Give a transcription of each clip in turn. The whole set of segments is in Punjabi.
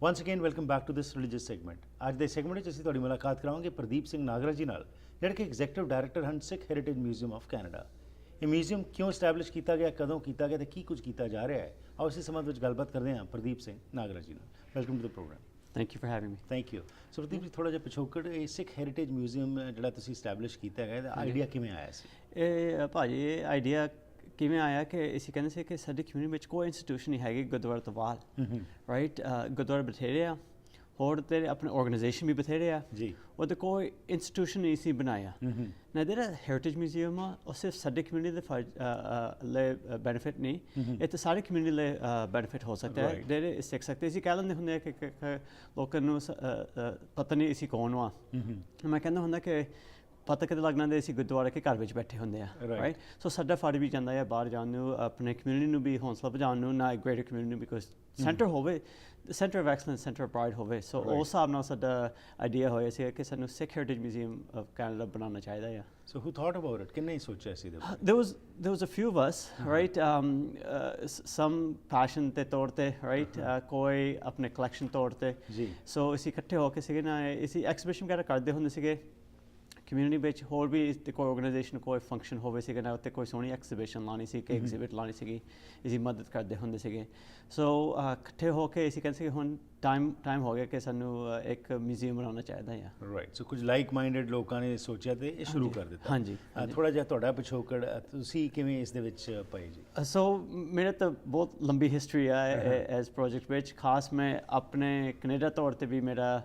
Once again, welcome back to this religious segment. आज ਦੇ ਸੈਗਮੈਂਟ ਵਿੱਚ ਅਸੀਂ ਤੁਹਾਡੀ ਮੁਲਾਕਾਤ ਕਰਾਵਾਂਗੇ ਪ੍ਰਦੀਪ ਸਿੰਘ ਨਾਗਰਾ ਜੀ ਨਾਲ, ਜਿਹੜੇ ਕਿ ਐਗਜ਼ੈਕਟਿਵ ਡਾਇਰੈਕਟਰ ਹਨ ਸਿੱਖ ਹੈਰੀਟੇਜ ਮਿਊਜ਼ੀਅਮ ਆਫ ਕੈਨੇਡਾ। ਇਹ ਮਿਊਜ਼ੀਅਮ ਕਿਉਂ ਐਸਟੈਬਲਿਸ਼ ਕੀਤਾ ਗਿਆ, ਕਦੋਂ ਕੀਤਾ ਗਿਆ ਤੇ ਕੀ ਕੁਝ ਕੀਤਾ ਜਾ ਰਿਹਾ ਹੈ, ਆਓ ਇਸੇ ਸੰਬੰਧ ਵਿੱਚ ਗੱਲਬਾਤ ਕਰਦੇ ਹਾਂ ਪ੍ਰਦੀਪ ਸਿੰਘ ਨਾਗਰਾ ਜੀ ਨਾਲ। Welcome to the programme. Thank you for having me. Thank you. So Pradeep ji, ਥੋੜ੍ਹਾ ਜਿਹਾ ਪਿਛੋਕੜ, ਇਹ ਸਿੱਖ ਹੈਰੀਟੇਜ ਮਿਊਜ਼ੀਅਮ ਜਿਹੜਾ ਤੁਸੀਂ ਐਸਟੈਬਲਿਸ਼ ਕੀਤਾ ਹੈਗਾ, ਇਹਦਾ ਆਈਡੀਆ ਕਿਵੇਂ ਆਇਆ ਸੀ? ਇਹ ਭਾਜੀ ਇਹ ਆਈਡੀਆ ਕਿਵੇਂ ਆਇਆ ਕਿ ਅਸੀਂ ਕਹਿੰਦੇ ਸੀ ਕਿ ਸਾਡੀ ਕਮਿਊਨਿਟੀ ਵਿੱਚ ਕੋਈ ਇੰਸਟੀਟਿਊਸ਼ਨ ਨਹੀਂ ਹੈਗੀ ਗੁਰਦੁਆਰਾ ਤੋਂ ਬਾਅਦ, ਰਾਈਟ? ਗੁਰਦੁਆਰਾ ਬਥੇਰੇ ਆ, ਹੋਰ ਤੇਰੇ ਆਪਣੇ ਆਰਗੇਨਾਈਜੇਸ਼ਨ ਵੀ ਬਥੇਰੇ ਆ ਜੀ, ਉਹਦੇ ਕੋਈ ਇੰਸਟੀਟਿਊਸ਼ਨ ਨਹੀਂ ਸੀ ਬਣਾਇਆ ਨਾ। ਜਿਹੜਾ ਹੈਰੀਟੇਜ ਮਿਊਜ਼ੀਅਮ ਆ ਉਹ ਸਿਰਫ ਸਾਡੀ ਕਮਿਊਨਿਟੀ ਦੇ ਲਈ ਬੈਨੀਫਿਟ ਨਹੀਂ, ਇਹ ਤਾਂ ਸਾਰੀ ਕਮਿਊਨਿਟੀ ਲਈ ਬੈਨੀਫਿਟ ਹੋ ਸਕਦਾ ਹੈ। ਜਿਹੜੇ ਸਿੱਖ ਸਕਦੇ, ਅਸੀਂ ਕਹਿ ਲੈਂਦੇ ਹੁੰਦੇ ਆ ਕਿ ਲੋਕਾਂ ਨੂੰ ਪਤਾ ਨਹੀਂ ਅਸੀਂ ਕੌਣ ਆ। ਮੈਂ ਕਹਿੰਦਾ ਹੁੰਦਾ ਕਿ ਪਤਾ ਕਿਤੇ ਲੱਗਣਾ ਦੇ ਅਸੀਂ ਗੁਰਦੁਆਰੇ ਕੇ ਘਰ ਵਿੱਚ ਬੈਠੇ ਹੁੰਦੇ ਆ, ਰਾਈਟ? ਸੋ ਸਾਡਾ ਫਰਜ਼ ਵੀ ਜਾਂਦਾ ਹੈ ਬਾਹਰ ਜਾਣ ਨੂੰ, ਆਪਣੇ ਕਮਿਊਨਿਟੀ ਨੂੰ ਵੀ ਹੌਸਲਾ ਵਧਾਉਣ ਨੂੰ, ਨਾ ਗ੍ਰੇਟਰ ਕਮਿਊਨਿਟੀ ਨੂੰ, ਬਿਕੋਜ਼ ਸੈਂਟਰ ਹੋਵੇ, centre of excellence, centre of pride ਹੋਵੇ। ਸੋ ਉਸ ਹਿਸਾਬ ਨਾਲ ਸਾਡਾ ਆਈਡੀਆ ਹੋਇਆ ਸੀ ਕਿ ਸਾਨੂੰ ਸਿੱਖ ਹੈਰੀਟੇਜ ਮਿਊਜ਼ੀਅਮ ਆਫ ਕੈਨੇਡਾ ਬਣਾਉਣਾ ਚਾਹੀਦਾ ਆ। ਸੋ ਹੂ ਥਾਟ ਅਬਾਊਟ ਇਟ? ਕਿੰਨੇ ਸੋਚਿਆ ਸੀ? there was a few of us, right? Some passion ਤੇ ਤੌਰ ਤੇ, right? ਕੋਈ ਆਪਣੇ ਕਲੈਕਸ਼ਨ ਤੌਰ ਤੇ ਜੀ। ਸੋ ਅਸੀਂ ਇਕੱਠੇ ਹੋ ਕੇ ਸੀਗੇ ਨਾ, ਅਸੀਂ ਐਕਸੀਬਿਸ਼ਨ ਵਗੈਰਾ ਕਰਦੇ ਹੁੰਦੇ ਸੀਗੇ ਕਮਿਊਨਿਟੀ ਵਿੱਚ। ਹੋਰ ਵੀ ਕੋਈ ਆਰਗੇਨਾਈਜੇਸ਼ਨ ਕੋਈ ਫੰਕਸ਼ਨ ਹੋਵੇ ਸੀਗਾ ਨਾ, ਉੱਤੇ ਕੋਈ ਸੋਹਣੀ ਐਕਸੀਬਿਸ਼ਨ ਲਾਉਣੀ ਸੀ ਕਿ ਐਗਜ਼ੀਬਿਟ ਲਾਉਣੀ ਸੀਗੀ, ਅਸੀਂ ਮਦਦ ਕਰਦੇ ਹੁੰਦੇ ਸੀਗੇ। ਸੋ ਇਕੱਠੇ ਹੋ ਕੇ ਅਸੀਂ ਕਹਿੰਦੇ ਸੀ ਹੁਣ ਟਾਈਮ ਹੋ ਗਿਆ ਕਿ ਸਾਨੂੰ ਇੱਕ ਮਿਊਜ਼ੀਅਮ ਬਣਾਉਣਾ ਚਾਹੀਦਾ ਆ, ਰਾਈਟ? ਸੋ ਕੁਝ ਲਾਈਕ ਮਾਈਂਡਡ ਲੋਕਾਂ ਨੇ ਸੋਚਿਆ ਤੇ ਇਹ ਸ਼ੁਰੂ ਕਰ ਦਿੱਤਾ। ਹਾਂਜੀ। ਥੋੜ੍ਹਾ ਜਿਹਾ ਤੁਹਾਡਾ ਪਿਛੋਕੜ, ਤੁਸੀਂ ਕਿਵੇਂ ਇਸ ਦੇ ਵਿੱਚ ਪਏ ਜੀ? ਸੋ ਮੇਰਾ ਤਾਂ ਬਹੁਤ ਲੰਬੀ ਹਿਸਟਰੀ ਆ ਇਸ ਪ੍ਰੋਜੈਕਟ ਵਿੱਚ। ਖਾਸ ਮੈਂ ਆਪਣੇ ਕੈਨੇਡਾ ਤੌਰ ਤੇ ਵੀ ਮੇਰਾ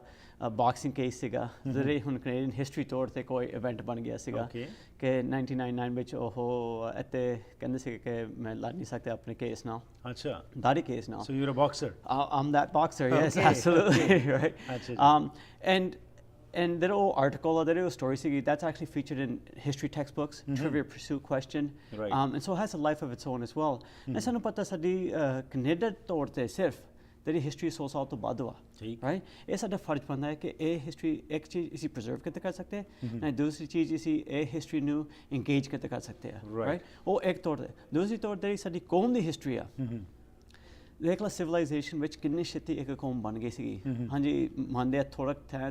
ਬਾਕਸਿੰਗ ਕੇਸ ਸੀਗਾ, ਜਿਹੜੇ ਹੁਣ ਕੈਨੇਡੀਅਨ ਹਿਸਟਰੀ ਤੌਰ ਤੇ ਕੋਈ ਇਵੈਂਟ ਬਣ ਗਿਆ ਸੀਗਾ ਕਿ 1999 ਵਿੱਚ ਉਹ ਇੱਥੇ ਕਹਿੰਦੇ ਸੀ ਕਿ ਮੈਂ ਲੜ ਨਹੀਂ ਸਕਦਾ ਆਪਣੇ ਕੇਸ ਨਾਲ। ਅੱਛਾ, ਦਾੜੀ ਕੇਸ ਨਾਲ। So you're a boxer? I'm that boxer, yes, absolutely, right? And their old article, their old story ਸੀਗੀ, that's actually featured in history textbooks, Trivial Pursuit question, and so it has a life of its own as well. ਨਾ ਸਾਨੂੰ ਪਤਾ ਸਾਡੀ ਕੈਨੇਡਾ ਤੌਰ ਤੇ ਸਿਰਫ ਜਿਹੜੀ ਹਿਸਟਰੀ 100 ਸਾਲ ਤੋਂ ਵੱਧ ਵਾ, ਰਾਈਟ? ਇਹ ਸਾਡਾ ਫਰਜ਼ ਬਣਦਾ ਹੈ ਕਿ ਇਹ ਹਿਸਟਰੀ ਇੱਕ ਚੀਜ਼ ਅਸੀਂ ਪ੍ਰੀਜ਼ਰਵ ਕਿਤੇ ਕਰ ਸਕਦੇ ਹਾਂ, ਨਾ ਦੂਸਰੀ ਚੀਜ਼ ਅਸੀਂ ਇਹ ਹਿਸਟਰੀ ਨੂੰ ਇੰਗੇਜ ਕਿਤੇ ਕਰ ਸਕਦੇ ਹਾਂ, ਰਾਈਟ? ਉਹ ਇੱਕ ਤੌਰ ਤੇ। ਦੂਸਰੀ ਤੌਰ ਤੇ ਸਾਡੀ ਕੌਮ ਦੀ ਹਿਸਟਰੀ ਆ, ਦੇਖ ਲਾ ਸਿਵਲਾਈਜੇਸ਼ਨ ਵਿੱਚ ਕਿੰਨੀ ਛੇਤੀ ਇੱਕ ਕੌਮ ਬਣ ਗਈ ਸੀਗੀ। ਹਾਂਜੀ, ਮੰਨਦੇ ਆ ਥੋੜ੍ਹਾ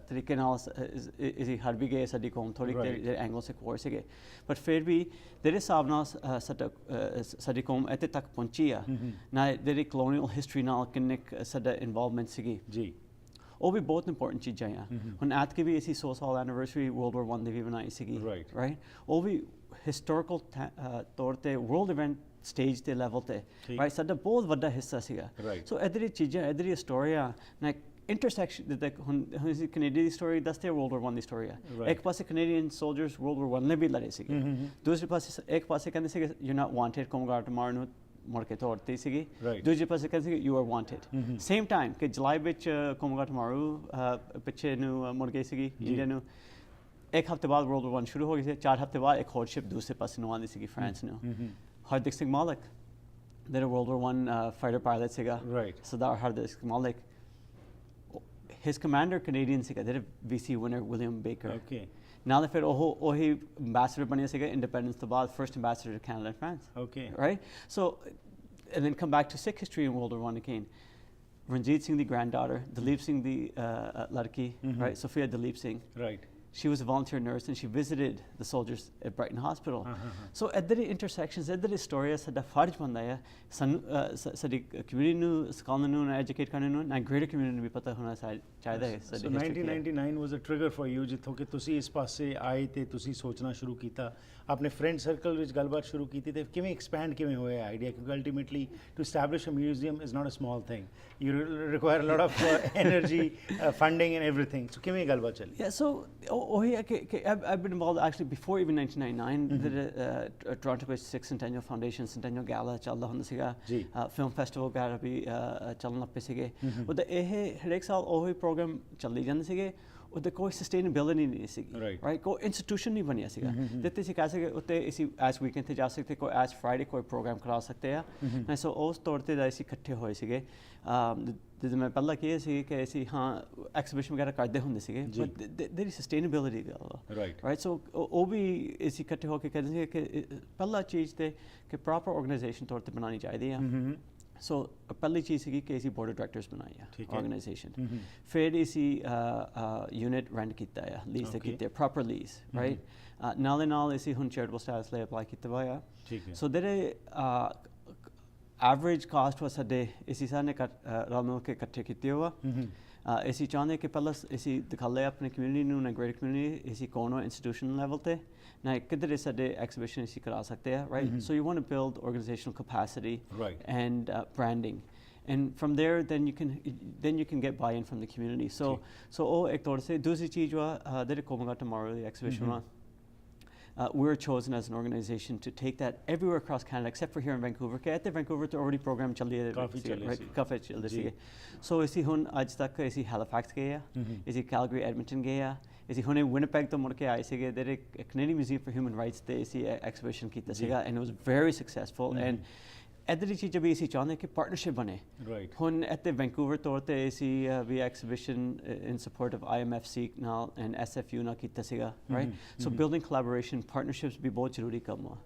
ਤਰੀਕੇ ਨਾਲ ਅਸੀਂ ਹਰ ਵੀ ਗਏ, ਸਾਡੀ ਕੌਮ ਥੋੜ੍ਹੀ ਜਿਹੜੇ ਐਂਗਲੋ ਸਿੱਖ ਵਾਰ ਸੀਗੇ, ਬਟ ਫਿਰ ਵੀ ਜਿਹੜੇ ਹਿਸਾਬ ਨਾਲ ਸਾਡੀ ਕੌਮ ਇੱਥੇ ਤੱਕ ਪਹੁੰਚੀ ਆ ਨਾ, ਜਿਹੜੀ ਕਲੋਨੀਅਲ ਹਿਸਟਰੀ ਨਾਲ ਕਿੰਨੇ ਸਾਡਾ ਇਨਵੋਲਵਮੈਂਟ ਸੀਗੀ ਜੀ, ਉਹ ਵੀ ਬਹੁਤ ਇੰਪੋਰਟੈਂਟ ਚੀਜ਼ਾਂ ਆ। ਹੁਣ ਐਤਕੀ ਵੀ ਅਸੀਂ 100 ਸਾਲ ਐਨੀਵਰਸਰੀ ਵਰਲਡ ਵਾਰ I ਦੀ ਵੀ ਬਣਾਈ ਸੀਗੀ, ਰਾਈਟ? ਉਹ ਵੀ ਹਿਸਟੋਰੀਕਲ ਤੌਰ ਤੇ ਵਰਲਡ ਇਵੈਂਟ ਸਟੇਜ ਦੇ ਲੈਵਲ ਤੇ, ਰਾਈਟ? ਸਾਡਾ ਬਹੁਤ ਵੱਡਾ ਹਿੱਸਾ ਸੀਗਾ। ਸੋ ਇੱਧਰ ਦੀ ਚੀਜ਼ਾਂ, ਇੱਧਰ ਦੀ ਸਟੋਰੀਆਂ ਨਾ, ਇੰਟਰਸੈਕਸ਼ਨ ਜਿੱਦਾਂ ਹੁਣ ਅਸੀਂ ਕੈਨੇਡਾ ਦੀ ਸਟੋਰੀ ਦੱਸਦੇ, ਵਰਲਡ ਵਾਰ I ਦੀ ਸਟੋਰੀ ਆ। ਇੱਕ ਪਾਸੇ Canadian soldiers world war I ਨੇ ਵੀ ਲੜੇ ਸੀਗੇ, ਦੂਸਰੇ ਪਾਸੇ ਇੱਕ ਪਾਸੇ ਕਹਿੰਦੇ ਸੀਗੇ ਯੂ ਨਾਟ ਵਾਂਟਡ, ਕੋਮਗਾਰ ਟਮਾਰ ਨੂੰ ਮੁੜ ਕੇ ਤੋੜਤੀ ਸੀਗੀ, ਦੂਜੇ ਪਾਸੇ ਕਹਿੰਦੇ ਸੀਗੇ you are wanted. Same time ਕਿ ਜੁਲਾਈ ਵਿੱਚ ਕੋਮਗਾਰ ਟਮਾਰੂ ਪਿੱਛੇ ਨੂੰ ਮੁੜ ਗਈ ਸੀਗੀ ਇੰਡੀਆ ਨੂੰ। ਇੱਕ ਹਫ਼ਤੇ ਬਾਅਦ ਵਰਲਡ ਵਾਰ I ਸ਼ੁਰੂ ਹੋ ਗਈ ਸੀ, 4 ਹਫ਼ਤੇ ਬਾਅਦ ਇੱਕ ਹੋਰ ਸ਼ਿਪ ਦੂਸਰੇ ਪਾਸੇ ਨੂੰ ਆਉਂਦੀ ਸੀਗੀ, ਫਰਾਂਸ ਨੂੰ। ਹਰਦੀਪ ਸਿੰਘ ਮਾਲਿਕ ਜਿਹੜਾ world war I fighter pilot ਸੀਗਾ, ਸਰਦਾਰ ਹਰਦੀਪ ਸਿੰਘ ਮਾਲਿਕ, his commander Canadian ਸੀਗਾ, ਜਿਹੜੇ VC winner William Baker। ਨਾਲ ਫਿਰ ਉਹੀ ambassador ਬਣਿਆ ਸੀਗਾ ਇੰਡੀਪੈਂਡੈਂਸ ਤੋਂ ਬਾਅਦ, first ambassador to Canada and France, right? So and then come back to Sikh history in World War I again. Ranjit Singh the granddaughter, Dalip Singh ਦੀ ਲੜਕੀ, right? Sophia Dalip Singh, right? She was a volunteer nurse and she visited the soldiers at Brighton Hospital. So ਇੱਧਰ ਦੀ intersections, ਇੱਧਰ ਦੀ ਸਟੋਰੀ ਸਾਡਾ ਫਰਜ਼ ਬਣਦਾ ਹੈ ਸਾਨੂੰ ਸਾਡੀ ਕਮਿਊਨਿਟੀ ਨੂੰ ਸਿਖਾਉਣ ਨੂੰ, ਐਜੂਕੇਟ ਕਰਨ ਨੂੰ, ਨਾ ਗ੍ਰੇਟਰ ਕਮਿਊਨਿਟੀ ਨੂੰ ਵੀ ਪਤਾ ਹੋਣਾ ਚਾਹੀਦਾ ਹੈ। So 1999 was a trigger for you, ਜਿੱਥੋਂ ਕਿ ਤੁਸੀਂ ਇਸ ਪਾਸੇ ਆਏ ਤੇ ਤੁਸੀਂ ਸੋਚਣਾ ਸ਼ੁਰੂ ਕੀਤਾ, ਆਪਣੇ ਫਰੈਂਡ ਸਰਕਲ ਵਿੱਚ ਗੱਲਬਾਤ ਸ਼ੁਰੂ ਕੀਤੀ, ਤੇ ਕਿਵੇਂ ਐਕਸਪੈਂਡ ਕਿਵੇਂ ਹੋਇਆ ਆਈਡੀਆ? ਕਿਉਂਕਿ ultimately to establish a museum is not a small thing, you require a lot of energy, funding and everything. So ਕਿਵੇਂ ਗੱਲਬਾਤ ਚੱਲੀ? Yeah, so ਉਹੀ ਹੈ ਕਿ I've been involved actually before even 1999, Toronto ਵਿੱਚ ਸਿੱਖ ਸੈਂਟੈਨੀਅਲ ਫਾਊਂਡੇਸ਼ਨ ਸੈਂਟੈਨੀਅਲ ਗੈਲਾ ਚੱਲਦਾ ਹੁੰਦਾ ਸੀਗਾ, ਫਿਲਮ ਫੈਸਟੀਵਲ ਵਗੈਰਾ ਵੀ ਚੱਲਣ ਲੱਗ ਪਏ ਸੀਗੇ। ਉਹਦਾ ਇਹ ਹਰੇਕ ਸਾਲ ਉਹੀ ਪ੍ਰੋਗਰਾਮ ਚੱਲੀ ਜਾਂਦੇ ਸੀਗੇ, ਉਹਦੇ ਕੋਈ ਸਸਟੇਨੇਬਿਲਿਟੀ ਨਹੀਂ ਸੀਗੀ, ਰਾਈਟ? ਕੋਈ ਇੰਸਟੀਟਿਊਸ਼ਨ ਨਹੀਂ ਬਣਿਆ ਸੀਗਾ ਜਿੱਥੇ ਅਸੀਂ ਕਹਿ ਸਕਦੇ ਉੱਤੇ ਅਸੀਂ ਐਸ ਵੀਕਐਂਡ 'ਤੇ ਜਾ ਸਕਦੇ, ਕੋਈ ਐਸ ਫਰਾਈਡੇ ਕੋਈ ਪ੍ਰੋਗਰਾਮ ਕਰਾ ਸਕਦੇ ਆ। ਸੋ ਉਸ ਤੌਰ 'ਤੇ ਅਸੀਂ ਇਕੱਠੇ ਹੋਏ ਸੀਗੇ। ਜਿੱਦਾਂ ਮੈਂ ਪਹਿਲਾਂ ਕਿਹਾ ਸੀ ਕਿ ਅਸੀਂ ਐਕਸੀਬਿਸ਼ਨ ਵਗੈਰਾ ਕਰਦੇ ਹੁੰਦੇ ਸੀਗੇ, ਬਟ ਦੇਰ ਸਸਟੇਨੇਬਿਲਿਟੀ ਗੱਲ, ਰਾਈਟ? ਸੋ ਉਹ ਵੀ ਅਸੀਂ ਇਕੱਠੇ ਹੋ ਕੇ ਕਹਿੰਦੇ ਸੀ ਕਿ ਪਹਿਲਾ ਚੀਜ਼ 'ਤੇ ਕਿ ਪ੍ਰੋਪਰ ਆਰਗੇਨਾਈਜੇਸ਼ਨ ਤੌਰ 'ਤੇ ਬਣਾਉਣੀ ਚਾਹੀਦੀ ਆ। ਸੋ ਪਹਿਲੀ ਚੀਜ਼ ਸੀਗੀ ਕਿ ਅਸੀਂ ਬੋਰਡ ਆਫ ਡਾਇਰੈਕਟਰਸ ਬਣਾਈ ਆ ਆਰਗੇਨਾਈਜੇਸ਼ਨ ਫਿਰ ਅਸੀਂ ਯੂਨਿਟ ਰੈਂਟ ਕੀਤਾ ਆ ਲੀਜ਼ ਤੇ ਕੀਤੇ ਪ੍ਰੋਪਰ ਲੀਜ਼ ਰਾਈਟ ਨਾਲ ਦੇ ਨਾਲ ਅਸੀਂ ਹੁਣ ਚੈਰੀਟੇਬਲ ਸਟੇਟਸ ਲਈ ਅਪਲਾਈ ਕੀਤਾ ਹੋਇਆ ਸੋ ਜਿਹੜੇ ਐਵਰੇਜ ਕਾਸਟ ਵਾ ਸਾਡੇ ਅਸੀਂ ਸਾਨੇ ਰਲ ਮਿਲ ਕੇ ਇਕੱਠੇ ਕੀਤੇ ਹੋਆ ਅਸੀਂ ਚਾਹੁੰਦੇ ਕਿ ਪਹਿਲਾਂ ਅਸੀਂ ਦਿਖਾ ਲਏ ਆਪਣੇ ਕਮਿਊਨਿਟੀ ਨੂੰ ਨਾ ਗ੍ਰੇਟਰ ਕਮਿਊਨਿਟੀ ਅਸੀਂ ਕੋਨੋ ਇੰਸਟੀਟਿਊਸ਼ਨਲ ਲੈਵਲ ਤੇ ਨਾ ਕਿੱਧਰ ਸਾਡੇ ਐਗਜ਼ੀਬਿਸ਼ਨ ਅਸੀਂ ਕਰਾ ਸਕਦੇ ਆ right so you want to build organisational capacity and branding and from there then you can get buy-in from the community so ek taur se dusri cheez wa dere komaga tomorrow the exhibition we're chosen as an organization to take that everywhere across Canada except for here in Vancouver ke at Vancouver to already program chal kafi chalde sige so isi hun aaj tak isi Halifax gaye isi Calgary Edmonton gaye isi hune Winnipeg to mud ke aaye sige there Canadian Museum for Human Rights te isi exhibition kita siga and it was very successful and ਇੱਧਰ ਚੀਜ਼ ਵੀ ਅਸੀਂ ਚਾਹੁੰਦੇ ਕਿ ਪਾਰਟਨਰਸ਼ਿਪ ਬਣੇ ਹੁਣ ਇੱਥੇ ਵੈਂਕੂਵਰ ਤੌਰ ਤੇ ਅਸੀਂ ਵੀ exhibition in support of IMF Sikh ਨਾਲ ਐਂਡ SFU ਨਾਲ ਕੀਤਾ ਸੀਗਾ right so building collaboration partnerships ਵੀ ਬਹੁਤ ਜ਼ਰੂਰੀ ਕੰਮ ਆ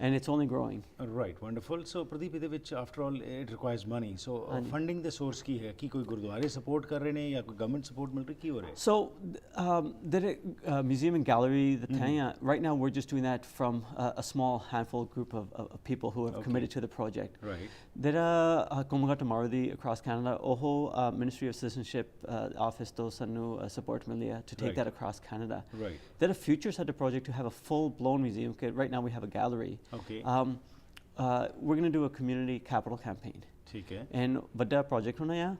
and its only growing right wonderful so Pradeep ਇਹਦੇ ਵਿੱਚ after all it requires money so funding ਦੇ ਸੋਰਸ ਕੀ ਹੈ ਕੀ ਕੋਈ ਗੁਰਦੁਆਰੇ ਸਪੋਰਟ ਕਰ ਰਹੇ ਨੇ ਜਾਂ ਕੋਈ ਗਵਰਨਮੈਂਟ ਸਪੋਰਟ ਮਿਲ ਰਹੀ ਕੀ ਹੋ ਰਿਹਾ ਸੋ there museum and gallery the Tanya right now we're just doing that from a small handful group of people who have committed to the project right there are Komaga tomorrow the across Canada oho Ministry of Citizenship office to sanu support milia to take that across Canada right there are futures at the project to have a full blown museum right now we have a gallery okay we're going to do a community capital campaign theek hai and ਵੱਡਾ project ਹੋਣਾ ਆ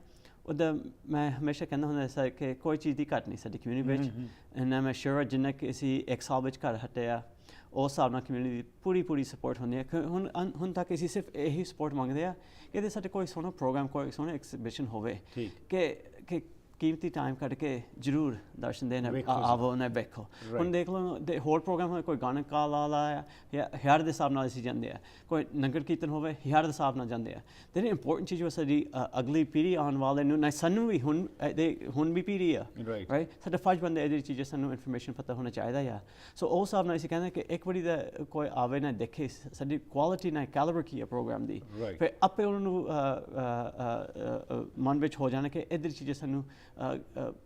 ਉਹਦਾ ਮੈਂ ਹਮੇਸ਼ਾ ਕਹਿੰਦਾ ਹੁੰਦਾ ਸਰ ਕਿ ਕੋਈ ਚੀਜ਼ ਦੀ ਘੱਟ ਨਹੀਂ ਸਾਡੀ ਕਮਿਊਨਿਟੀ ਵਿੱਚ ਐਂਡ ਮੈਂ ਸ਼ੋਰ ਜਿੰਨਾ ਕਿ ਅਸੀਂ 1 ਸਾਲ ਵਿੱਚ ਘਰ ਹਟਿਆ ਉਸ ਹਿਸਾਬ ਨਾਲ ਕਮਿਊਨਿਟੀ ਦੀ ਪੂਰੀ ਸਪੋਰਟ ਹੁੰਦੀ ਹੈ ਹੁਣ ਤੱਕ ਅਸੀਂ ਸਿਰਫ ਇਹੀ ਸਪੋਰਟ ਮੰਗਦੇ ਆ ਕਿ ਇਹਦੇ ਸਾਡੇ ਕੋਈ ਸੋਹਣਾ ਪ੍ਰੋਗਰਾਮ ਕੋਈ ਸੋਹਣਾ ਐਗਜ਼ੀਬਿਸ਼ਨ ਹੋਵੇ ਕਿ ਕੀਮਤੀ ਟਾਈਮ ਕੱਢ ਕੇ ਜ਼ਰੂਰ ਦਰਸ਼ਨ ਦੇਣ ਆਵੋ ਨਾ ਵੇਖੋ ਹੁਣ ਦੇਖ ਲਓ ਹੋਰ ਪ੍ਰੋਗਰਾਮ ਕੋਈ ਗਾਣਾ ਕਾਲਾ ਲਾਇਆ ਜਾਂ ਹਰ ਦੇ ਹਿਸਾਬ ਨਾਲ ਅਸੀਂ ਜਾਂਦੇ ਆ ਕੋਈ ਨਗਰ ਕੀਰਤਨ ਹੋਵੇ ਹਰ ਦੇ ਹਿਸਾਬ ਨਾਲ ਜਾਂਦੇ ਆ ਜਿਹੜੀ ਇੰਪੋਰਟੈਂਟ ਚੀਜ਼ ਸਾਡੀ ਅਗਲੀ ਪੀੜ੍ਹੀ ਆਉਣ ਵਾਲੇ ਨੂੰ ਨਾ ਸਾਨੂੰ ਵੀ ਹੁਣ ਵੀ ਪੀੜ੍ਹੀ ਆ ਰਾਈਟ ਸਾਡੇ ਫਰਜ਼ ਬੰਦੇ ਇਹਦੀ ਚੀਜ਼ਾਂ ਸਾਨੂੰ ਇਨਫੋਰਮੇਸ਼ਨ ਪਤਾ ਹੋਣਾ ਚਾਹੀਦਾ ਆ ਸੋ ਉਸ ਹਿਸਾਬ ਨਾਲ ਅਸੀਂ ਕਹਿੰਦੇ ਕਿ ਇੱਕ ਵਾਰੀ ਦਾ ਕੋਈ ਆਵੇ ਨਾ ਦੇਖੇ ਸਾਡੀ ਕੁਆਲਿਟੀ ਨਾ ਕੈਲੀਬਰ ਕੀ ਆ ਪ੍ਰੋਗਰਾਮ ਦੀ ਫਿਰ ਆਪੇ ਉਹਨਾਂ ਨੂੰ ਮਨ ਵਿੱਚ ਹੋ ਜਾਣਾ ਕਿ ਇਹਦੀ ਚੀਜ਼ਾਂ ਸਾਨੂੰ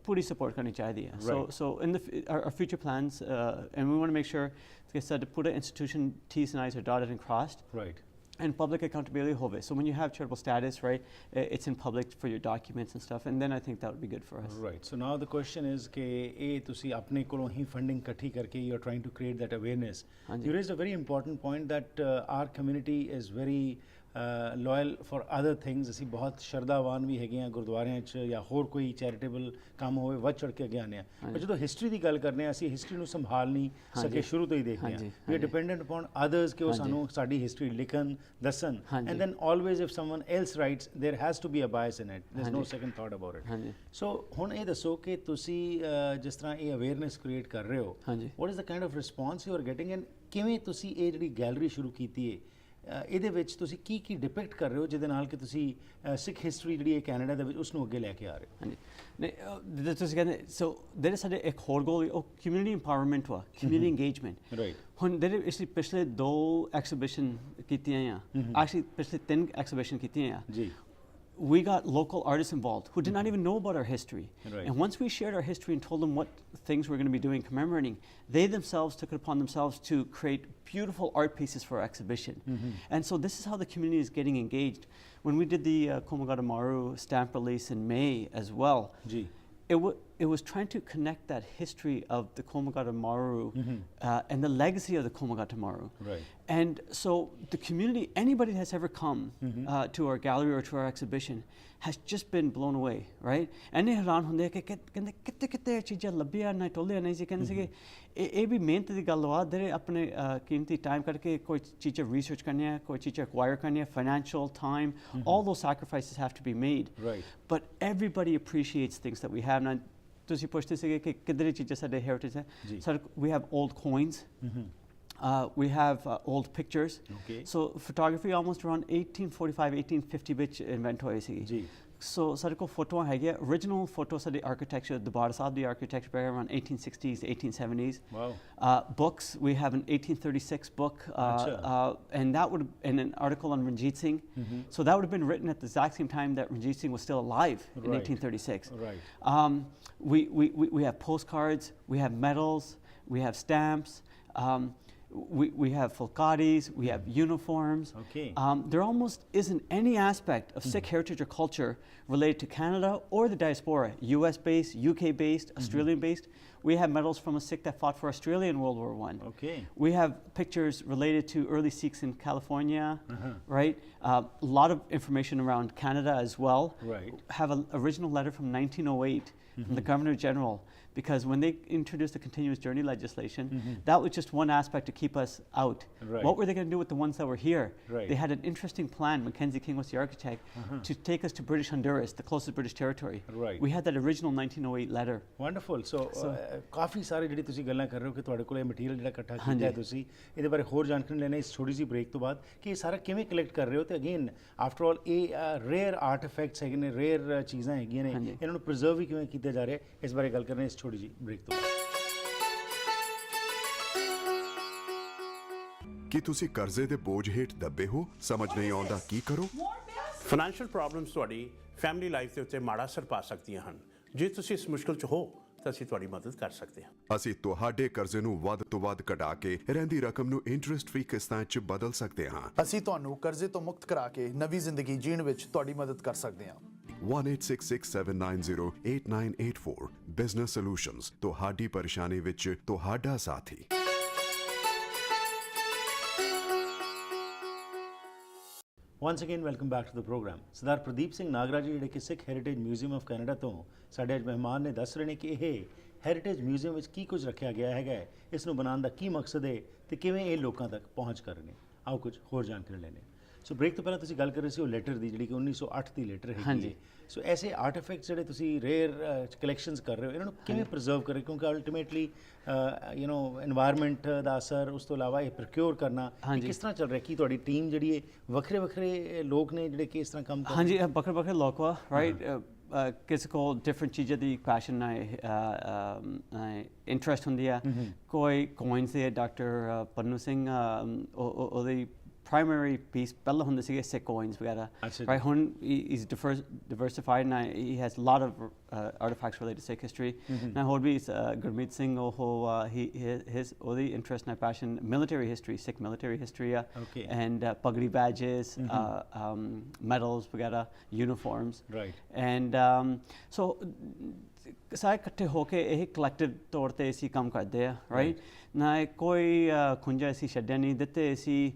puri support karni chahiye so in our future plans and we want to make sure like I said to put an institution T's and I's are dotted and crossed right and public accountability hove so when you have charitable status right it's in public for your documents and stuff and then I think that would be good for us right so now the question is ke tusi apne kolo hi funding kathi karke you are trying to create that awareness you raised a very important point that our community is very loyal for other things ਅਸੀਂ ਬਹੁਤ ਸ਼ਰਧਾਵਾਨ ਵੀ ਹੈਗੇ ਆ ਗੁਰਦੁਆਰਿਆਂ 'ਚ ਜਾਂ ਹੋਰ ਕੋਈ ਚੈਰੀਟੇਬਲ ਕੰਮ ਹੋਵੇ ਵੱਧ ਚੜ੍ਹ ਕੇ ਅੱਗੇ ਆਉਂਦੇ ਆ ਪਰ ਜਦੋਂ ਹਿਸਟਰੀ ਦੀ ਗੱਲ ਕਰਨੇ ਆ ਅਸੀਂ ਹਿਸਟਰੀ ਨੂੰ ਸੰਭਾਲ ਨਹੀਂ ਸਕੇ ਸ਼ੁਰੂ ਤੋਂ ਹੀ ਦੇਖਦੇ ਆ ਵੀ ਡਿਪੈਂਡੈਂਟ ਅਪਨ ਅਦਰਸ ਕਿ ਉਹ ਸਾਨੂੰ ਸਾਡੀ ਹਿਸਟਰੀ ਲਿਖਣ ਦੱਸਣ and then always if someone else writes there has to be a bias in it there is no second thought about it so ਹੁਣ ਇਹ ਦੱਸੋ ਕਿ ਤੁਸੀਂ ਜਿਸ ਤਰ੍ਹਾਂ ਇਹ ਅਵੇਅਰਨੈਸ ਕ੍ਰੀਏਟ ਕਰ ਰਹੇ ਹੋ what is the kind of response you are getting and ਕਿਵੇਂ ਤੁਸੀਂ ਇਹ ਜਿਹੜੀ ਗੈਲਰੀ ਸ਼ੁਰੂ ਕੀਤੀ ਹੈ ਇਹਦੇ ਵਿੱਚ ਤੁਸੀਂ ਕੀ ਡਿਪਿਕਟ ਕਰ ਰਹੇ ਹੋ ਜਿਹਦੇ ਨਾਲ ਕਿ ਤੁਸੀਂ ਸਿੱਖ ਹਿਸਟਰੀ ਜਿਹੜੀ ਹੈ ਕੈਨੇਡਾ ਦੇ ਵਿੱਚ ਉਸ ਨੂੰ ਅੱਗੇ ਲੈ ਕੇ ਆ ਰਹੇ ਹੋ ਨਹੀਂ ਤੁਸੀਂ ਕਹਿੰਦੇ ਸੋ ਜਿਹੜੇ ਸਾਡੇ ਇੱਕ ਹੋਰ ਗੋਲ ਉਹ ਕਮਿਊਨਿਟੀ ਇੰਪਾਵਰਮੈਂਟ ਵਾ ਕਮਿਊਨਿਟੀ ਇੰਗੇਜਮੈਂਟ ਰਾਈਟ ਹੁਣ ਜਿਹੜੇ ਅਸੀਂ ਪਿਛਲੇ 2 ਐਗਜ਼ੀਬਿਸ਼ਨ ਕੀਤੀਆਂ ਆ ਐਕਚੁਅਲੀ ਪਿਛਲੇ 3 ਐਗਜ਼ੀਬਿਸ਼ਨ ਕੀਤੀਆਂ ਆ ਜੀ we got local artists involved who did not even know about our history. And once we shared our history and told them what things we're going to be doing commemorating, they themselves took it upon themselves to create beautiful art pieces for our exhibition. And so this is how the community is getting engaged. When we did the Komagata Maru stamp release in May as well, it was trying to connect that history of the Komagata Maru and the legacy of the Komagata Maru. And so the community, anybody that has ever come to our gallery or to our exhibition has just been blown away, right? And they हैरान होंदे कि कहंदे कित्ते चीज़ां लब्भियां ना टोलियां नहीं सी कहंदे सी कि ये भी मेहनत दी गल वा दे अपने कीमती टाइम करके कोई चीज़ां रिसर्च करनी है कोई चीज़ां एक्वायर करनी है financial time all those sacrifices have to be made but everybody appreciates things that we have now ਤੁਸੀਂ ਪੁੱਛਦੇ ਸੀਗੇ ਕਿ ਕਿੱਧਰ ਚੀਜ਼ਾਂ ਸਾਡੇ ਹੈਰੀਟੇਜ ਹੈ sir we have old coins we have old pictures so photography almost around 1845 1850 ਵਿੱਚ ਇਨਵੈਂਟ ਹੋਈ ਸੀ So ਸਾਡੇ ਕੋਲ ਫੋਟੋਆਂ ਹੈਗੀਆਂ original photo ਸਾਡੀ architecture Darbar Sahib the architecture back around 1860s 1870s. Wow. Books, we have an 1836 book and that would and an article on Ranjit Singh. So that would have been written at the exact same time that Ranjit Singh was still alive in 1836. Right. We have postcards, we have medals, we have stamps. We have fulkaris, we have uniforms. Okay. There almost isn't any aspect of Sikh heritage or culture related to Canada or the diaspora, US based, UK based, Australian based. We have medals from a Sikh that fought for Australia in World War I. Okay. We have pictures related to early Sikhs in California, right? A lot of information around Canada as well. Right. Have an original letter from 1908 from the Governor General. Because when they introduced the continuous journey legislation, that was just one aspect to keep us out. Right. What were they going to do with the ones that were here? Right. They had an interesting plan, Mackenzie King was the architect, to take us to British Honduras, the closest British territory. Right. We had that original 1908 letter. Wonderful. So ਕਾਫੀ ਸਾਰੇ ਜਿਹੜੀ ਤੁਸੀਂ ਗੱਲਾਂ ਕਰ ਰਹੇ ਹੋ ਕਿ ਤੁਹਾਡੇ ਕੋਲ ਇਹ ਮਟੀਰੀਅਲ ਜਿਹੜਾ ਇਕੱਠਾ ਕੀਤਾ ਹੈ ਤੁਸੀਂ ਇਹਦੇ ਬਾਰੇ ਹੋਰ ਜਾਣਕਾਰੀ ਲੈਣਾ ਇਸ ਛੋਟੀ ਜਿਹੀ ਬ੍ਰੇਕ ਤੋਂ ਬਾਅਦ ਕਿ ਇਹ ਸਾਰਾ ਕਿਵੇਂ ਕਲੈਕਟ ਕਰ ਰਹੇ ਹੋ ਤੇ ਅਗੇਨ ਆਫਟਰ ਆਲ ਇਹ ਰੇਅਰ ਆਰਟੀਫੈਕਟਸ ਹੈਗੇ ਨੇ ਰੇਅਰ ਚੀਜ਼ਾਂ ਹੈਗੀਆਂ ਨੇ ਇਹਨਾਂ ਨੂੰ ਪ੍ਰੀਜ਼ਰਵ ਵੀ ਕਿਵੇਂ ਕੀਤਾ ਜਾ ਰਿਹਾ ਇਸ ਬਾਰੇ ਗੱਲ ਕਰਨੀ ਇਸ ਛੋਟੀ ਜਿਹੀ ਬ੍ਰੇਕ ਤੋਂ ਕੀ ਤੁਸੀਂ ਕਰਜ਼ੇ ਦੇ ਬੋਝ ਹੇਠ ਦੱਬੇ ਹੋ ਸਮਝ ਨਹੀਂ ਆਉਂਦਾ ਕੀ ਕਰੋ ਫਾਈਨੈਂਸ਼ੀਅਲ ਪ੍ਰੋਬਲਮਸ ਤੁਹਾਡੀ ਫੈਮਿਲੀ ਲਾਈਫ ਦੇ ਉੱਤੇ ਮਾੜਾ ਅਸਰ ਪਾ ਸਕਦੀਆਂ ਹਨ ਜੇ ਤੁਸੀਂ ਇਸ ਮੁਸ਼ਕਲ 'ਚ ਹੋ ਤਾਂ ਅਸੀਂ ਤੁਹਾਡੀ ਮਦਦ ਕਰ ਸਕਦੇ ਹਾਂ ਅਸੀਂ ਤੁਹਾਡੇ ਕਰਜ਼ੇ ਨੂੰ ਵੱਧ ਤੋਂ ਵੱਧ ਘਟਾ ਕੇ ਰਹਿੰਦੀ ਰਕਮ ਨੂੰ ਇੰਟਰਸਟ ਫ੍ਰੀ ਕਿਸ਼ਤਾਂ 'ਚ ਬਦਲ ਸਕਦੇ ਹਾਂ ਅਸੀਂ ਤੁਹਾਨੂੰ ਕਰਜ਼ੇ ਤੋਂ ਮੁਕਤ ਕਰਾ ਕੇ ਨਵੀਂ ਜ਼ਿੰਦਗੀ ਜੀਣ ਵਿੱਚ ਤੁਹਾਡੀ ਮਦਦ ਕਰ ਸਕਦੇ ਹਾਂ 1866-790-8984 ਬਿਜ਼ਨਸ ਸੋਲੂਸ਼ਨਜ਼ ਤੁਹਾਡੀ ਪਰੇਸ਼ਾਨੀ ਵਿੱਚ ਤੁਹਾਡਾ ਸਾਥੀ Once again, welcome back to the program. Sardar Pardeep Singh Nagra ji ਜਿਹੜੇ ਕਿ Sikh Heritage Museum of Canada ਤੋਂ ਸਾਡੇ ਅੱਜ ਮਹਿਮਾਨ ਨੇ ਦੱਸ ਰਹੇ ਨੇ ਕਿ ਇਹ ਹੈਰੀਟੇਜ ਮਿਊਜ਼ੀਅਮ ਵਿੱਚ ਕੀ ਕੁਝ ਰੱਖਿਆ ਗਿਆ ਹੈਗਾ ਇਸ ਨੂੰ ਬਣਾਉਣ ਦਾ ਕੀ ਮਕਸਦ ਹੈ ਤੇ ਕਿਵੇਂ ਇਹ ਲੋਕਾਂ ਤੱਕ ਪਹੁੰਚ ਕਰ ਰਹੇ ਨੇ ਆਓ ਕੁਝ ਹੋਰ ਜਾਣਕਾਰੀ ਲੈਣੇ ਸੋ ਬ੍ਰੇਕ ਤੋਂ ਪਹਿਲਾਂ ਤੁਸੀਂ ਗੱਲ ਕਰ ਰਹੇ ਸੀ ਉਹ ਲੈਟਰ ਦੀ ਜਿਹੜੀ ਕਿ 1908 ਦੀ ਲੈਟਰ ਹੈਗੀ ਹੈ ਸੋ ਐਸੇ ਆਰਟੀਫੈਕਟਸ ਜਿਹੜੇ ਤੁਸੀਂ ਰੇਅਰ ਕਲੈਕਸ਼ਨਸ ਕਰ ਰਹੇ ਹੋ ਇਹਨਾਂ ਨੂੰ ਕਿਵੇਂ ਪ੍ਰੀਜ਼ਰਵ ਕਰ ਰਹੇ ਕਿਉਂਕਿ ਅਲਟੀਮੇਟਲੀ ਯੂ نو এনवायरमेंट ਦਾ ਅਸਰ ਉਸ ਤੋਂ ਇਲਾਵਾ ਇਹ ਪ੍ਰੋਕਿਉਰ ਕਰਨਾ ਕਿਸ ਤਰ੍ਹਾਂ ਚੱਲ ਰਿਹਾ ਕੀ ਤੁਹਾਡੀ ਟੀਮ ਜਿਹੜੀ ਹੈ ਵੱਖਰੇ ਵੱਖਰੇ ਲੋਕ ਨੇ ਜਿਹੜੇ ਕਿ ਇਸ ਤਰ੍ਹਾਂ ਕੰਮ ਕਰ ਹਾਂਜੀ ਵੱਖਰੇ ਵੱਖਰੇ ਲੋਕ ਵਾ ਰਾਈਟ ਕਿਸੇ ਕੋਲ ਡਿਫਰੈਂਟ ਚੀਜ਼ਾਂ ਦੀ ਪੈਸ਼ਨ ਇੰਟਰਸਟ ਹੁੰਦੀ ਆ ਕੋਈ ਕੋਇਨਸ ਦੇ ਡਾਕਟਰ ਪੰਨੂ ਸਿੰਘ ਉਹਦੀ primary piece ਪਹਿਲਾਂ ਹੁੰਦੇ ਸੀਗੇ Sikh coins ਵਗੈਰਾ right ਹੁਣ he's diversified and he has a lot of artifacts related to Sikh history now ਹੋਰ ਵੀ ਗੁਰਮੀਤ ਸਿੰਘ ਉਹ his ਉਹਦੀ interest and passion military history Sikh military history and pagdi badges medals ਵਗੈਰਾ uniforms and so ਸਾਰੇ ਇਕੱਠੇ ਹੋ ਕੇ ਇਹ ਕਲੈਕਟਿਵ ਤੌਰ ਤੇ ਅਸੀਂ ਕੰਮ ਕਰਦੇ ਆ ਰਾਈਟ ਨਾ ਕੋਈ ਖੁੰਝਾ ਅਸੀਂ ਛੱਡਿਆ ਨਹੀਂ ਦਿੱਤੇ ਅਸੀਂ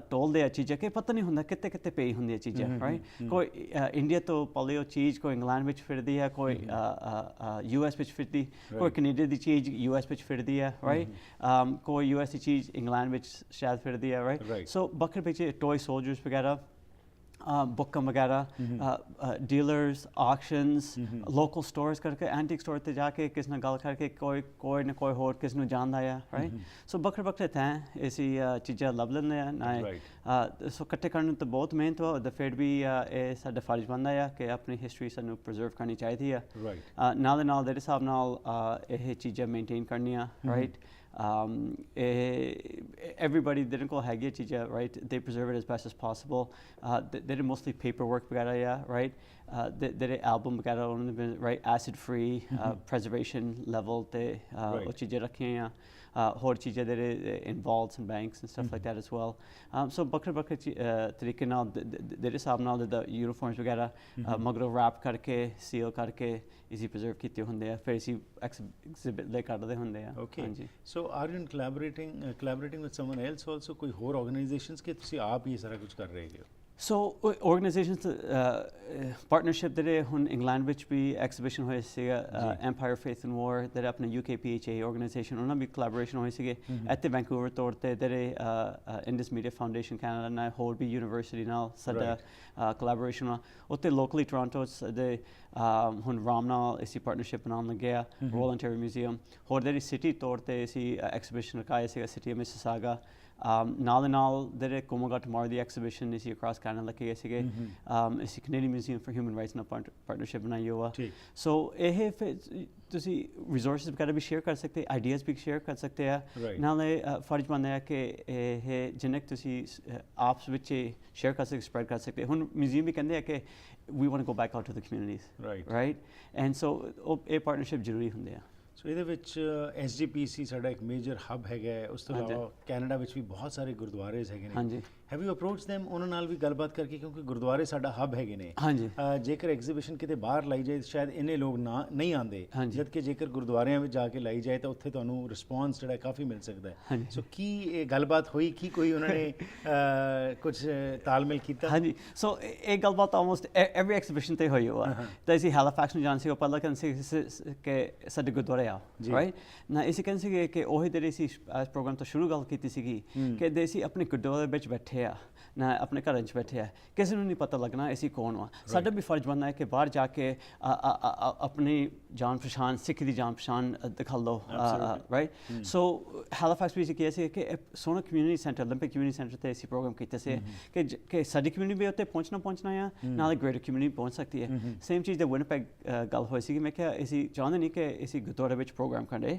ਟੋਲਦੇ ਆ ਚੀਜ਼ਾਂ ਕਿ ਪਤਾ ਨਹੀਂ ਹੁੰਦਾ ਕਿਤੇ ਕਿਤੇ ਪਈ ਹੁੰਦੀਆਂ ਚੀਜ਼ਾਂ ਰਾਈਟ ਕੋਈ ਇੰਡੀਆ ਤੋਂ ਪਲੀ ਉਹ ਚੀਜ਼ ਕੋਈ ਇੰਗਲੈਂਡ ਵਿੱਚ ਫਿਰਦੀ ਹੈ ਕੋਈ US ਵਿੱਚ ਫਿਰਦੀ ਕੋਈ ਕੈਨੇਡਾ ਦੀ ਚੀਜ਼ US ਵਿੱਚ ਫਿਰਦੀ ਹੈ ਰਾਈਟ ਕੋਈ US ਦੀ ਚੀਜ਼ ਇੰਗਲੈਂਡ ਵਿੱਚ ਸ਼ਾਇਦ ਫਿਰਦੀ ਹੈ ਰਾਈਟ ਸੋ ਬੱਕਰ ਵਿੱਚ ਟੋਏ ਸੋਲਜਰਸ ਵਗੈਰਾ ਬੁੱਕਾਂ ਵਗੈਰਾ ਡੀਲਰਸ ਆਕਸ਼ਨਸ ਲੋਕਲ ਸਟੋਰਸ ਕਰਕੇ ਐਂਟੀਕ ਸਟੋਰ 'ਤੇ ਜਾ ਕੇ ਕਿਸ ਨਾਲ ਗੱਲ ਕਰਕੇ ਕੋਈ ਨਾ ਕੋਈ ਹੋਰ ਕਿਸ ਨੂੰ ਜਾਣਦਾ ਆ ਰਾਈਟ ਸੋ ਵੱਖਰੇ ਵੱਖਰੇ ਥਾਂ ਅਸੀਂ ਚੀਜ਼ਾਂ ਲੱਭ ਲੈਂਦੇ ਆ ਨਾ ਸੋ ਇਕੱਠੇ ਕਰਨ ਨੂੰ ਤਾਂ ਬਹੁਤ ਮਿਹਨਤ ਵਾ ਉਹਦਾ ਫਿਰ ਵੀ ਇਹ ਸਾਡਾ ਫਰਜ਼ ਬਣਦਾ ਆ ਕਿ ਆਪਣੀ ਹਿਸਟਰੀ ਸਾਨੂੰ ਪ੍ਰੀਜ਼ਰਵ ਕਰਨੀ ਚਾਹੀਦੀ ਆ ਨਾਲ ਦੇ ਨਾਲ ਦੇ ਹਿਸਾਬ ਨਾਲ ਇਹ ਚੀਜ਼ਾਂ ਮੇਨਟੇਨ ਕਰਨੀਆਂ right everybody didn't go haggy chija right they preserve it as best as possible they did mostly paperwork vagara right they did album vagara right acid free preservation level te chija rakhe ਹੋਰ ਚੀਜ਼ਾਂ ਦੇ involved in banks and stuff like that as well so ਵੱਖਰੇ ਤਰੀਕੇ ਨਾਲ ਦੇ ਹਿਸਾਬ ਨਾਲ ਦਾ ਯੂਨੀਫਾਰਮਸ ਵਗੈਰਾ ਮਗਰੋਂ ਰੈਪ ਕਰਕੇ ਸੀਲ ਕਰਕੇ ਇਜ਼ੀ ਪ੍ਰੀਜ਼ਰਵ ਕੀਤੇ ਹੁੰਦੇ ਆ ਫਿਰ ਅਸੀਂ ਐਗਜ਼ਿਬਿਟ ਲੈ ਕਰਦੇ ਹੁੰਦੇ ਆ ਹਾਂਜੀ so are you collaborating with someone else also ਕੋਈ ਹੋਰ ਆਰਗੇਨਾਈਜੇਸ਼ਨਸ ਕਿ ਤੁਸੀਂ ਆਪ ਹੀ ਸਾਰਾ ਕੁਝ ਕਰ ਰਹੇ ਹੋ So organizations partnership ਜਿਹੜੇ ਹੁਣ ਇੰਗਲੈਂਡ ਵਿੱਚ ਵੀ ਐਗਜ਼ੀਬਿਸ਼ਨ ਹੋਏ ਸੀਗਾ Empire Faith and War ਜਿਹੜੇ ਆਪਣੇ UKPHA ਆਰਗੇਨਾਈਜੇਸ਼ਨ ਉਹਨਾਂ ਵੀ ਕੋਲੈਬੋਰੇਸ਼ਨ ਹੋਏ ਸੀਗੇ ਇੱਥੇ ਵੈਂਕੂਵਰ ਤੌਰ ਤੇ ਜਿਹੜੇ ਇੰਡਸ ਮੀਡੀਆ ਫਾਊਂਡੇਸ਼ਨ ਕੈਨੇਡਾ ਨਾਲ ਹੋਰ ਵੀ ਯੂਨੀਵਰਸਿਟੀ ਨਾਲ ਸਾਡਾ ਕੋਲੈਬੋਰੇਸ਼ਨ ਆ ਉੱਥੇ ਲੋਕਲੀ ਟੋਰਾਂਟੋ ਦੇ ਹੁਣ ਰਾਮ ਨਾਲ ਅਸੀਂ ਪਾਰਟਨਰਸ਼ਿਪ ਬਣਾਉਣ ਲੱਗੇ ਆ ਰੋਇਲ ਓਨਟਾਰੀਓ ਮਿਊਜ਼ੀਅਮ ਹੋਰ ਜਿਹੜੀ ਸਿਟੀ ਤੌਰ ਤੇ ਅਸੀਂ ਐਗਜ਼ੀਬਿਸ਼ਨ ਰਖਾਇਆ ਸੀਗਾ ਸਿਟੀ ਮਿਸਿਸਾਗਾ ਨਾਲ ਜਿਹੜੇ ਕੋਮੋਗਾ ਟਮਾਰੋ ਦੀ ਐਗਜ਼ੀਬਿਸ਼ਨ ਅਸੀਂ ਅਕ੍ਰਾਸ ਕੈਨੇਡਾ ਲੈ ਕੇ ਗਏ ਸੀਗੇ ਅਸੀਂ Canadian museum for human rights ਨਾਲ ਪਾਰਟਨਰਸ਼ਿਪ ਬਣਾਈ ਹੋਆ ਸੋ ਇਹ ਫਿਰ ਤੁਸੀਂ ਰਿਸੋਰਸਿਸ ਵਗੈਰਾ ਵੀ ਸ਼ੇਅਰ ਕਰ ਸਕਦੇ ਆਈਡੀਆਜ਼ ਵੀ ਸ਼ੇਅਰ ਕਰ ਸਕਦੇ ਆ ਨਾਲੇ ਫਰਜ਼ ਬਣਦਾ ਹੈ ਕਿ ਇਹ ਜਿੰਨੇ ਤੁਸੀਂ ਆਪਸ ਵਿੱਚ ਸ਼ੇਅਰ ਕਰ ਸਕਦੇ ਸਪਰੈਡ ਕਰ ਸਕਦੇ ਹੁਣ ਮਿਊਜ਼ੀਅਮ ਵੀ ਕਹਿੰਦੇ ਆ ਕਿ we want to go back out to the communities right and so ਇਹ ਪਾਰਟਨਰਸ਼ਿਪ ਜ਼ਰੂਰੀ ਹੁੰਦੇ ਆ ਸੋ ਇਹਦੇ ਵਿੱਚ SGPC ਸਾਡਾ ਇੱਕ ਮੇਜਰ ਹੱਬ ਹੈਗਾ ਉਸ ਤੋਂ ਇਲਾਵਾ ਕੈਨੇਡਾ ਵਿੱਚ ਵੀ ਬਹੁਤ ਸਾਰੇ ਗੁਰਦੁਆਰੇ ਹੈਗੇ ਨੇ ਹਾਂਜੀ ਹੈਵ ਯੂ ਅਪਰੋਚ them ਉਹਨਾਂ ਨਾਲ ਵੀ ਗੱਲਬਾਤ ਕਰਕੇ ਕਿਉਂਕਿ ਗੁਰਦੁਆਰੇ ਸਾਡਾ ਹੱਬ ਹੈਗੇ ਨੇ ਹਾਂਜੀ ਜੇਕਰ ਐਗਜ਼ੀਬਿਸ਼ਨ ਕਿਤੇ ਬਾਹਰ ਲਾਈ ਜਾਏ ਸ਼ਾਇਦ ਇੰਨੇ ਲੋਕ ਨਹੀਂ ਆਉਂਦੇ ਜਦ ਕਿ ਜੇਕਰ ਗੁਰਦੁਆਰਿਆਂ ਵਿੱਚ ਜਾ ਕੇ ਲਾਈ ਜਾਏ ਤਾਂ ਉੱਥੇ ਤੁਹਾਨੂੰ ਰਿਸਪੌਂਸ ਜਿਹੜਾ ਕਾਫੀ ਮਿਲ ਸਕਦਾ ਹੈ ਸੋ ਕੀ ਇਹ ਗੱਲਬਾਤ ਹੋਈ ਕੀ ਕੋਈ ਉਹਨਾਂ ਨੇ ਕੁਝ ਤਾਲਮੇਲ ਕੀਤਾ ਹਾਂਜੀ ਸੋ ਇਹ ਗੱਲਬਾਤ ਆਲਮੋਸਟ ਐਵਰੀ ਐਗਜ਼ੀਬਿਸ਼ਨ ਤੇ ਹੋਈ ਹੋਆ ਤਾਂ ਅਸੀਂ ਹੈਲੀਫੈਕਸ ਨੂੰ ਜਾਣ ਸੀ ਉਹ ਪਹਿਲਾਂ ਕਹਿੰਦੇ ਸੀ ਕਿ ਸਾਡੇ ਗੁਰਦੁਆਰੇ ਆਓ ਰਾਈਟ ਨਾ ਅਸੀਂ ਕਹਿੰਦੇ ਸੀ ਕਿ ਉਹੀ ਜਿਹੜੇ ਸੀ ਇਸ ਪ੍ਰੋਗਰਾਮ ਤੋਂ ਸ਼ੁਰੂ ਗੱਲ ਕੀਤੀ ਸੀਗੀ ਕਿ ਅਸੀਂ ਆਪਣੇ ਗੁਰਦੁਆਰੇ ਵਿੱਚ ਬੈਠੇ ਆ ਨਾ ਆਪਣੇ ਘਰਾਂ 'ਚ ਬੈਠੇ ਆ ਕਿਸੇ ਨੂੰ ਨਹੀਂ ਪਤਾ ਲੱਗਣਾ ਅਸੀਂ ਕੌਣ ਵਾ ਸਾਡਾ ਵੀ ਫਰਜ਼ ਬਣਦਾ ਹੈ ਕਿ ਬਾਹਰ ਜਾ ਕੇ ਆਪਣੀ ਜਾਣ ਪਛਾਣ ਸਿੱਖ ਦੀ ਜਾਣ ਪਛਾਣ ਦਿਖਾ ਲਓ ਰਾਈਟ ਸੋ ਹੈਲੀਫੈਕਸ ਵੀ ਕਿਹਾ ਸੀ ਕਿ ਸੋਹਣਾ ਕਮਿਊਨਿਟੀ ਸੈਂਟਰ 올림픽 ਕਮਿਊਨਿਟੀ ਸੈਂਟਰ 'ਤੇ ਅਸੀਂ ਪ੍ਰੋਗਰਾਮ ਕੀਤਾ ਸੀ ਕਿ ਸਾਡੀ ਕਮਿਊਨਿਟੀ ਵੀ ਉੱਤੇ ਪਹੁੰਚਣਾ ਆ ਨਾਲੇ ਗ੍ਰੇਟਰ ਕਮਿਊਨਿਟੀ ਪਹੁੰਚ ਸਕਦੀ ਹੈ ਸੇਮ ਚੀਜ਼ ਦੇ ਵਿਨਿਪੈਗ ਗੱਲ ਹੋਈ ਸੀ ਮੈਂ ਕਿਹਾ ਅਸੀਂ ਚਾਹੁੰਦੇ ਨਹੀਂ ਕਿ ਅਸੀਂ ਗੁਰਦੁਆਰੇ ਵਿੱਚ ਪ੍ਰੋਗਰਾਮ ਕਰੇ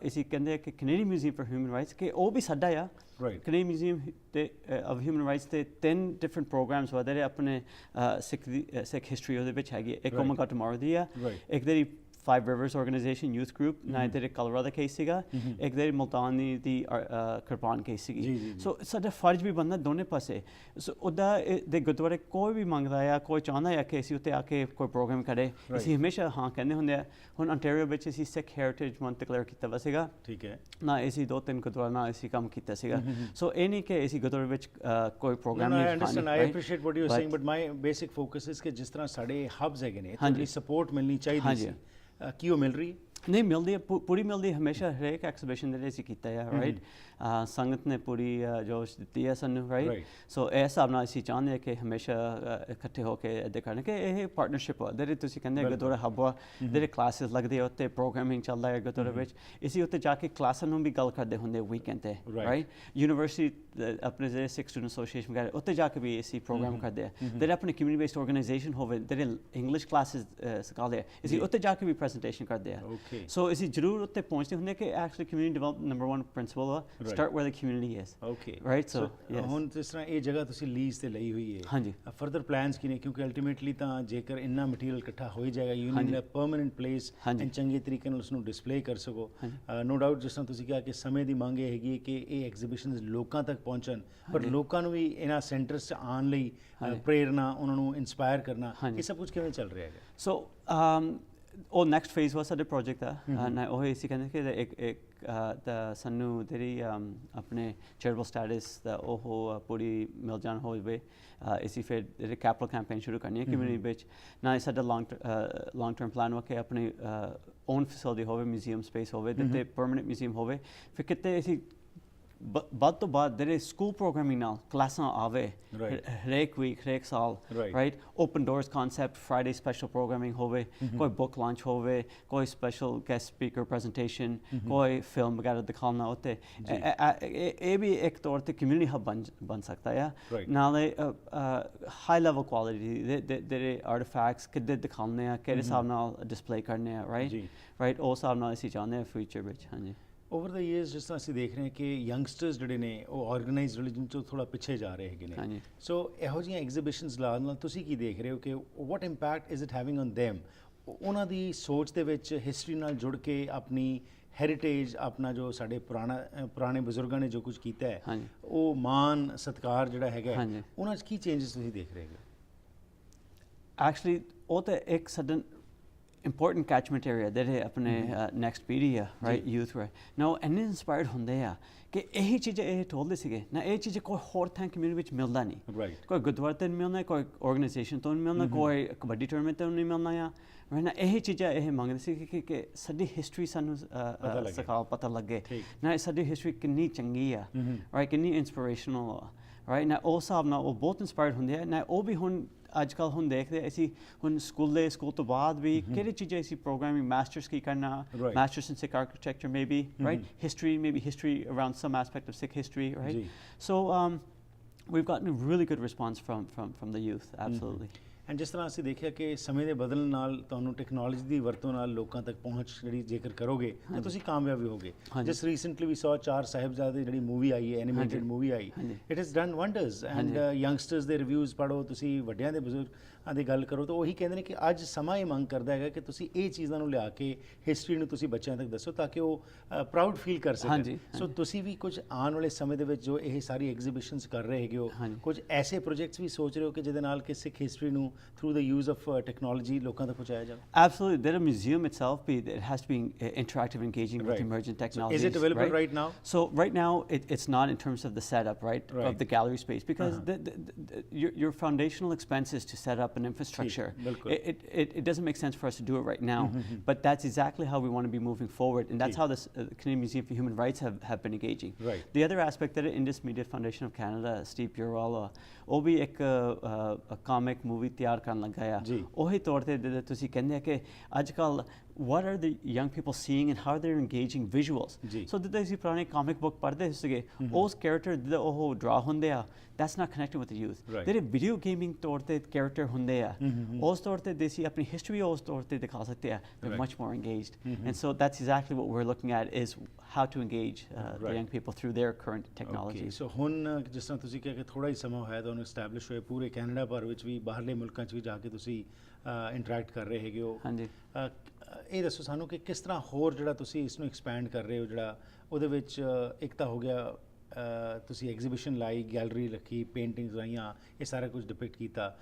ਅਸੀਂ ਕਹਿੰਦੇ ਕਿ Canadian museum for human rights ਕਿ ਉਹ ਵੀ ਸਾਡਾ ਆ ਕੈਨੇਡੀਅਨ ਮਿਊਜ਼ੀਅਮ ਤੇ ਆਫ ਹਿਊਮਨ ਰਾਈਟਸ ਤੇ 10 ਡਿਫਰੈਂਟ ਪ੍ਰੋਗਰਾਮਸ ਵਾ ਜਿਹੜੇ ਆਪਣੇ ਸਿੱਖ ਹਿਸਟਰੀ ਉਹਦੇ ਵਿੱਚ ਹੈਗੀ ਇੱਕ ਕੋਮੋਗਾ ਟਮਾਰੋ ਦੀ ਆ ਇੱਕ ਜਿਹੜੀ Five Rivers Organization youth group ਨਾ ਇਹਦੇ ਕਲਰਾ ਦਾ ਕੇਸ ਸੀਗਾ ਇੱਕ ਦੇ ਮੁਲਤਾਨੀ ਦੀ ਕਿਰਪਾਨ ਕੇਸ ਸੀਗੀ ਸੋ ਸਾਡਾ ਫਰਜ਼ ਵੀ ਬਣਦਾ ਦੋਨੇ ਪਾਸੇ ਸੋ ਉਹਦਾ ਦੇ ਗੁਰਦੁਆਰੇ ਕੋਈ ਵੀ ਮੰਗਦਾ ਆ ਕੋਈ ਚਾਹੁੰਦਾ ਆ ਕਿ ਅਸੀਂ ਉੱਤੇ ਆ ਕੇ ਕੋਈ ਪ੍ਰੋਗਰਾਮ ਕਰੇ ਅਸੀਂ ਹਮੇਸ਼ਾ ਹਾਂ ਕਹਿੰਦੇ ਹੁੰਦੇ ਆ ਹੁਣ ਅੰਟੈਰੀਓ ਵਿੱਚ ਅਸੀਂ ਸਿੱਖ ਹੈਰੀਟੇਜ ਮੰਥ ਡਿਕਲੇਅਰ ਕੀਤਾ ਵਾ ਸੀਗਾ ਠੀਕ ਹੈ ਨਾ ਅਸੀਂ 2-3 ਗੁਰਦੁਆਰਾ ਨਾਲ ਅਸੀਂ ਕੰਮ ਕੀਤਾ ਸੀਗਾ ਸੋ ਇਹ ਨਹੀਂ ਕਿ ਅਸੀਂ ਗੁਰਦੁਆਰੇ ਵਿੱਚ ਕੋਈ ਪ੍ਰੋਗਰਾਮ ਨਹੀਂ understand I appreciate what you are saying but my basic focus ਇਸ ਕਿ ਜਿਸ ਤਰ੍ਹਾਂ ਸਾਡੇ ਹਬਸ ਹੈਗੇ ਨੇ ਤੁਹਾਡੀ ਸਪੋਰਟ ਮਿਲਣੀ ਚਾਹੀਦੀ ਸੀ ਕੀ ਉਹ ਮਿਲ ਰਹੀ ਨਹੀਂ ਮਿਲਦੀ ਪੂਰੀ ਮਿਲਦੀ ਹਮੇਸ਼ਾ ਹਰੇਕ ਐਕਸੀਬਿਸ਼ਨ ਦੇ ਅਸੀਂ ਕੀਤਾ ਹੈ ਰਾਈਟ ਸੰਗਤ ਨੇ ਪੂਰੀ ਜੋਸ਼ ਦਿੱਤੀ ਹੈ ਸਾਨੂੰ ਰਾਈਟ ਸੋ ਇਸ ਹਿਸਾਬ ਨਾਲ ਅਸੀਂ ਚਾਹੁੰਦੇ ਹਾਂ ਕਿ ਹਮੇਸ਼ਾ ਇਕੱਠੇ ਹੋ ਕੇ ਇੱਦਾਂ ਕਰਨ ਕਿ ਇਹ ਪਾਰਟਨਰਸ਼ਿਪ ਜਿਹੜੇ ਤੁਸੀਂ ਕਹਿੰਦੇ ਗੁਰਦੁਆਰਾ ਹੱਬ ਆ ਜਿਹੜੇ ਕਲਾਸਿਸ ਲੱਗਦੇ ਆ ਉੱਤੇ ਪ੍ਰੋਗਰਾਮਿੰਗ ਚੱਲਦਾ ਹੈ ਗੁਰਦੁਆਰੇ ਵਿੱਚ ਅਸੀਂ ਉੱਤੇ ਜਾ ਕੇ ਕਲਾਸਾਂ ਨੂੰ ਵੀ ਗੱਲ ਕਰਦੇ ਹੁੰਦੇ ਵੀਕਐਂਡ 'ਤੇ ਰਾਈਟ ਯੂਨੀਵਰਸਿਟੀ ਆਪਣੇ ਜਿਹੜੇ ਸਿੱਖ ਸਟੂਡੈਂਟ ਐਸੋਸੀਏਸ਼ਨ ਵਗੈਰਾ ਉੱਤੇ ਜਾ ਕੇ ਵੀ ਅਸੀਂ ਪ੍ਰੋਗਰਾਮ ਕਰਦੇ ਆ ਜਿਹੜੇ ਆਪਣੇ ਕਮਿਊਨਿਟੀ ਬੇਸਡ ਆਰਗੇਨਾਈਜੇਸ਼ਨ ਹੋਵੇ ਜਿਹੜੇ ਇੰਗਲਿਸ਼ ਕਲਾਸਿਸ ਸਿਖਾਉਂਦੇ ਆ ਅਸੀਂ ਉੱਤੇ ਜਾ ਕੇ ਵੀ ਪ੍ਰੈਜੈਂਟੇਸ਼ਨ ਕਰਦੇ ਆ ਸੋ ਅਸੀਂ ਜ਼ਰੂਰ ਉੱਤੇ ਪਹੁੰਚਦੇ ਹੁੰਦੇ ਕਿ actually community develop number 1 principle was start where the community is right so ਹੁਣ ਜਿਸ ਤਰ੍ਹਾਂ ਇਹ ਜਗ੍ਹਾ ਤੁਸੀਂ ਲੀਜ਼ ਤੇ ਲਈ ਹੋਈ ਹੈ ਹਾਂਜੀ ਫਰਦਰ ਪਲਾਨਸ ਕੀ ਨੇ ਕਿਉਂਕਿ ਅਲਟੀਮੇਟਲੀ ਤਾਂ ਜੇਕਰ ਇੰਨਾ ਮਟੀਰੀਅਲ ਇਕੱਠਾ ਹੋ ਜਾਏਗਾ you need a permanent place and ਚੰਗੇ ਤਰੀਕੇ ਨਾਲ ਉਸ ਨੂੰ ਡਿਸਪਲੇ ਕਰ ਸਕੋ ਨੋ ਡਾਊਟ ਜਿਸ ਤਰ੍ਹਾਂ ਤੁਸੀਂ ਕਿਹਾ ਕਿ ਸਮੇਂ ਦੀ ਮੰਗ ਇਹ ਹੈਗੀ ਕਿ ਇਹ ਐਗਜ਼ੀਬਿਸ਼ਨਸ ਲੋਕਾਂ ਤੱਕ ਪਹੁੰਚਣ ਪਰ ਲੋਕਾਂ ਨੂੰ ਵੀ ਇਹਨਾਂ ਸੈਂਟਰਸ 'ਚ ਆਉਣ ਲਈ ਪ੍ਰੇਰਨਾ ਉਹਨਾਂ ਨੂੰ ਇਨਸਪਾਇਰ ਕਰਨਾ ਇਹ ਸਭ ਕੁਝ ਕਿਵੇਂ ਚੱਲ ਰਿਹਾ ਹੈਗਾ ਸੋ ਉਹ ਨੈਕਸਟ ਫੇਜ਼ ਵਾ ਸਾਡੇ ਪ੍ਰੋਜੈਕਟ ਦਾ ਨਾ ਉਹ ਅਸੀਂ ਕਹਿੰਦੇ ਕਿ ਇੱਕ ਤਾਂ ਸਾਨੂੰ ਜਿਹੜੀ ਆਪਣੇ ਚੈਰੀਟੇਬਲ ਸਟੇਟਸ ਦਾ ਉਹ ਪੂਰੀ ਮਿਲ ਜਾਣ ਹੋਵੇ ਅਸੀਂ ਫਿਰ ਜਿਹੜੇ ਕੈਪੀਟਲ ਕੈਂਪੇਨ ਸ਼ੁਰੂ ਕਰਨੀ ਹੈ ਕਮਿਊਨਿਟੀ ਵਿੱਚ ਨਾ ਸਾਡਾ ਲੌਂਗ ਟਰਮ ਪਲਾਨ ਵਾ ਕਿ ਆਪਣੀ ਓਨ ਫੈਸਿਲਿਟੀ ਹੋਵੇ ਮਿਊਜ਼ੀਅਮ ਸਪੇਸ ਹੋਵੇ ਤੇ ਪਰਮਾਨੈਂਟ ਮਿਊਜ਼ੀਅਮ ਹੋਵੇ ਫਿਰ ਕਿਤੇ ਅਸੀਂ ਵੱਧ ਤੋਂ ਵੱਧ ਜਿਹੜੇ ਸਕੂਲ ਪ੍ਰੋਗਰਾਮਿੰਗ ਨਾਲ ਕਲਾਸਾਂ ਆਵੇ ਹਰੇਕ ਵੀਕ ਹਰੇਕ ਸਾਲ right open doors concept Friday special programming ਹੋਵੇ ਕੋਈ ਬੁੱਕ ਲਾਂਚ ਹੋਵੇ ਕੋਈ ਸਪੈਸ਼ਲ ਗੈਸਟ ਸਪੀਕਰ ਪ੍ਰੈਜੈਂਟੇਸ਼ਨ ਕੋਈ ਫਿਲਮ ਵਗੈਰਾ ਦਿਖਾਉਣਾ ਉੱਤੇ ਇਹ ਵੀ ਇੱਕ ਤੌਰ 'ਤੇ ਕਮਿਊਨਿਟੀ ਹੱਬ ਬਣ ਸਕਦਾ ਆ ਨਾਲੇ ਹਾਈ ਲੈਵਲ ਕੁਆਲਿਟੀ ਦੇ ਆਰਟੀਫੈਕਟਸ ਕਿੱਦਾਂ ਦਿਖਾਉਂਦੇ ਆ ਕਿਹੜੇ ਹਿਸਾਬ ਨਾਲ ਡਿਸਪਲੇ ਕਰਨੇ ਆ ਰਾਈਟ ਉਸ ਹਿਸਾਬ ਨਾਲ ਅਸੀਂ ਚਾਹੁੰਦੇ ਹਾਂ ਫਿਊਚਰ ਵਿੱਚ ਹਾਂਜੀ ਓਵਰ ਦਾ ਈਅਰਸ ਜਿਸ ਤਰ੍ਹਾਂ ਅਸੀਂ ਦੇਖ ਰਹੇ ਹਾਂ ਕਿ ਯੰਗਸਟਰਸ ਜਿਹੜੇ ਨੇ ਉਹ ਆਰਗੇਨਾਈਜ਼ਡ ਰਿਲੀਜਨ ਤੋਂ ਥੋੜਾ ਪਿੱਛੇ ਜਾ ਰਹੇ ਹੈਗੇ ਨੇ ਸੋ ਇਹੋ ਜਿਹੀਆਂ ਐਗਜ਼ੀਬਿਸ਼ਨਸ ਲਾਉਣ ਨਾਲ ਤੁਸੀਂ ਕੀ ਦੇਖ ਰਹੇ ਹੋ ਕਿ what impact is it having on them ਉਹਨਾਂ ਦੀ ਸੋਚ ਦੇ ਵਿੱਚ ਹਿਸਟਰੀ ਨਾਲ ਜੁੜ ਕੇ ਆਪਣੀ ਹੈਰੀਟੇਜ ਆਪਣਾ ਜੋ ਸਾਡੇ ਪੁਰਾਣੇ ਬਜ਼ੁਰਗਾਂ ਨੇ ਜੋ ਕੁਝ ਕੀਤਾ ਹੈ ਉਹ ਮਾਣ ਸਤਿਕਾਰ ਜਿਹੜਾ ਹੈਗਾ ਉਹਨਾਂ 'ਚ ਕੀ ਚੇਂਜਸ ਤੁਸੀਂ ਦੇਖ ਰਹੇ ਹੋ ਐਕਚੁਅਲੀ ਉਹ ਤਾਂ ਇੱਕ ਸਡਨ important catchment area ਜਿਹੜੇ ਆਪਣੇ ਨੈਕਸਟ ਪੀੜ੍ਹੀ ਆ ਰਾਈਟ ਯੂਥ ਵਾ ਨਾ ਉਹ ਇੰਨੇ ਇੰਸਪਾਇਰਡ ਹੁੰਦੇ ਆ ਕਿ ਇਹੀ ਚੀਜ਼ਾਂ ਇਹ ਟੋਲਦੇ ਸੀਗੇ ਨਾ ਇਹ ਚੀਜ਼ਾਂ ਕੋਈ ਹੋਰ ਥਾਂ ਕਮਿਊਨਿਟੀ ਵਿੱਚ ਮਿਲਦਾ ਨਹੀਂ ਕੋਈ ਗੁਰਦੁਆਰੇ ਤੋਂ ਨਹੀਂ ਮਿਲਣਾ ਕੋਈ ਆਰਗੇਨਾਈਜੇਸ਼ਨ ਤੋਂ ਨਹੀਂ ਮਿਲਣਾ ਕੋਈ ਕਬੱਡੀ ਟੂਰਨਾਮੈਂਟ ਤੋਂ ਨਹੀਂ ਮਿਲਣਾ ਆ ਨਾ ਇਹ ਚੀਜ਼ਾਂ ਇਹ ਮੰਗਦੇ ਸੀ ਕਿ ਸਾਡੀ ਹਿਸਟਰੀ ਸਾਨੂੰ ਸਿਖਾਓ ਪਤਾ ਲੱਗੇ ਨਾ ਸਾਡੀ ਹਿਸਟਰੀ ਕਿੰਨੀ ਚੰਗੀ ਆ ਰਾਈਟ ਕਿੰਨੀ ਇੰਸਪੀਰੇਸ਼ਨਲ ਆ ਰਾਈਟ ਨਾ ਉਸ ਹਿਸਾਬ ਨਾਲ ਉਹ ਬਹੁਤ ਇੰਸਪਾਇਰਡ ਹੁੰਦੇ ਆ ਨਾ ਉਹ ਵੀ ਹੁਣ ਅੱਜ ਕੱਲ੍ਹ ਹੁਣ ਦੇਖਦੇ ਅਸੀਂ ਹੁਣ ਸਕੂਲ ਤੋਂ ਬਾਅਦ ਵੀ ਕਿਹੜੀ ਚੀਜ਼ਾਂ ਅਸੀਂ ਪ੍ਰੋਗਰਾਮਿੰਗ ਮਾਸਟਰਸ ਕੀ ਕਰਨਾ masters in Sikh architecture maybe right history maybe history around some aspect of Sikh history right so we've gotten a really good response from the youth absolutely and ਜਿਸ ਤਰ੍ਹਾਂ ਅਸੀਂ ਦੇਖਿਆ ਕਿ ਸਮੇਂ ਦੇ ਬਦਲਣ ਨਾਲ ਤੁਹਾਨੂੰ ਟੈਕਨੋਲੋਜੀ ਦੀ ਵਰਤੋਂ ਨਾਲ ਲੋਕਾਂ ਤੱਕ ਪਹੁੰਚ ਜਿਹੜੀ ਜੇਕਰ ਕਰੋਗੇ ਤਾਂ ਤੁਸੀਂ ਕਾਮਯਾਬ ਵੀ ਹੋਗੇ ਜਿਸ ਰੀਸੈਂਟਲੀ ਵੀ ਸੌ 4 ਸਾਹਿਬਜ਼ਾਦੇ ਜਿਹੜੀ ਮੂਵੀ ਆਈ ਹੈ animated movie I it is done wonders and youngsters ਦੇ ਰਿਵਿਊਜ਼ ਪੜ੍ਹੋ ਤੁਸੀਂ ਵੱਡਿਆਂ ਦੇ ਬਜ਼ੁਰਗਾਂ ਦੀ ਗੱਲ ਕਰੋ ਤਾਂ ਉਹੀ ਕਹਿੰਦੇ ਨੇ ਕਿ ਅੱਜ ਸਮਾਂ ਇਹ ਮੰਗ ਕਰਦਾ ਹੈਗਾ ਕਿ ਤੁਸੀਂ ਇਹ ਚੀਜ਼ਾਂ ਨੂੰ ਲਿਆ ਕੇ ਹਿਸਟਰੀ ਨੂੰ ਤੁਸੀਂ ਬੱਚਿਆਂ ਤੱਕ ਦੱਸੋ ਤਾਂ ਕਿ ਉਹ ਪ੍ਰਾਊਡ ਫੀਲ ਕਰ ਸਕਣ ਸੋ ਤੁਸੀਂ ਵੀ ਕੁਝ ਆਉਣ ਵਾਲੇ ਸਮੇਂ ਦੇ ਵਿੱਚ ਜੋ ਇਹ ਸਾਰੀ ਐਗਜ਼ੀਬਿਸ਼ਨਸ ਕਰ ਰਹੇ ਹੈਗੇ ਹੋ ਕੁਝ ਐਸੇ ਪ੍ਰੋਜੈਕਟਸ ਵੀ ਸੋਚ ਰਹੇ ਹੋ ਕਿ ਜਿਹਦੇ ਨਾਲ ਕਿ ਸਿੱਖ ਹਿਸਟਰੀ ਨੂੰ through the use of technology ਲੋਕਾਂ ਤੱਕ ਪਹੁੰਚਾਇਆ ਜਾਵੇ absolutely that a museum itself it has to be interactive engaging with emergent technologies so is it available right now so right now it's not in terms of the setup right of the gallery space because your foundational expenses to set up an infrastructure it doesn't make sense for us to do it right now but that's exactly how we want to be moving forward and that's how this Canadian Museum for Human Rights have been engaging the other aspect that Indus Media Foundation of Canada Steve Burrell ਉਹ ਵੀ ਇੱਕ ਕਾਮਿਕ ਮੂਵੀ ਤਿਆਰ ਕਰਨ ਲੱਗਾ ਆ ਉਹੀ ਤੌਰ ਤੇ ਤੁਸੀਂ ਕਹਿੰਦੇ ਆ ਕਿ ਅੱਜ ਕੱਲ੍ਹ what are the young people seeing and how they're engaging visuals so ਜਿੱਦਾਂ ਅਸੀਂ ਪੁਰਾਣੇ ਕਾਮਿਕ ਬੁੱਕ ਪੜ੍ਹਦੇ ਸੀਗੇ ਉਸ ਕੈਰੈਕਟਰ ਜਿੱਦਾਂ ਉਹ ਡਰਾ ਹੁੰਦੇ ਆ that's not connecting with the youth ਜਿਹੜੇ ਵੀਡੀਓ ਗੇਮਿੰਗ ਤੌਰ ਤੇ ਕੈਰੈਕਟਰ ਹੁੰਦੇ ਆ ਉਸ ਤੌਰ ਤੇ ਦੇਸੀ ਆਪਣੀ ਹਿਸਟਰੀ ਉਸ ਤੌਰ ਤੇ ਦਿਖਾ ਸਕਦੇ ਆ they're much more engaged and so that's exactly what we're looking at is how to engage the young people through their current technology so ਹੁਣ ਜਿਸ ਤਰ੍ਹਾਂ ਤੁਸੀਂ ਕਿਹਾ ਕਿ ਥੋੜਾ ਹੀ ਸਮਾਂ ਹੋਇਆ ਤੁਹਾਨੂੰ ਐਸਟੈਬਲਿਸ਼ ਹੋਏ ਪੂਰੇ ਕੈਨੇਡਾ ਭਰ ਵਿੱਚ ਵੀ ਬਾਹਰਲੇ ਮੁਲਕਾਂ 'ਚ ਵੀ ਜਾ ਕੇ ਤੁਸੀਂ ਇੰਟਰੈਕਟ ਕਰ ਰਹੇ ਹੈਗੇ ਹੋ ਹਾਂਜੀ ਇਹ ਦੱਸੋ ਸਾਨੂੰ ਕਿ ਕਿਸ ਤਰ੍ਹਾਂ ਹੋਰ ਜਿਹੜਾ ਤੁਸੀਂ ਇਸ ਨੂੰ ਐਕਸਪੈਂਡ ਕਰ ਰਹੇ ਹੋ ਜਿਹੜਾ ਉਹਦੇ ਵਿੱਚ ਇੱਕ ਤਾਂ ਹੋ ਗਿਆ ਤੁਸੀਂ ਐਗਜ਼ੀਬਿਸ਼ਨ ਲਾਈ ਗੈਲਰੀ ਰੱਖੀ ਪੇਂਟਿੰਗਸ ਲਾਈਆਂ ਇਹ ਸਾਰਾ ਕੁਝ ਡਿਪਿਕਟ ਕੀਤਾ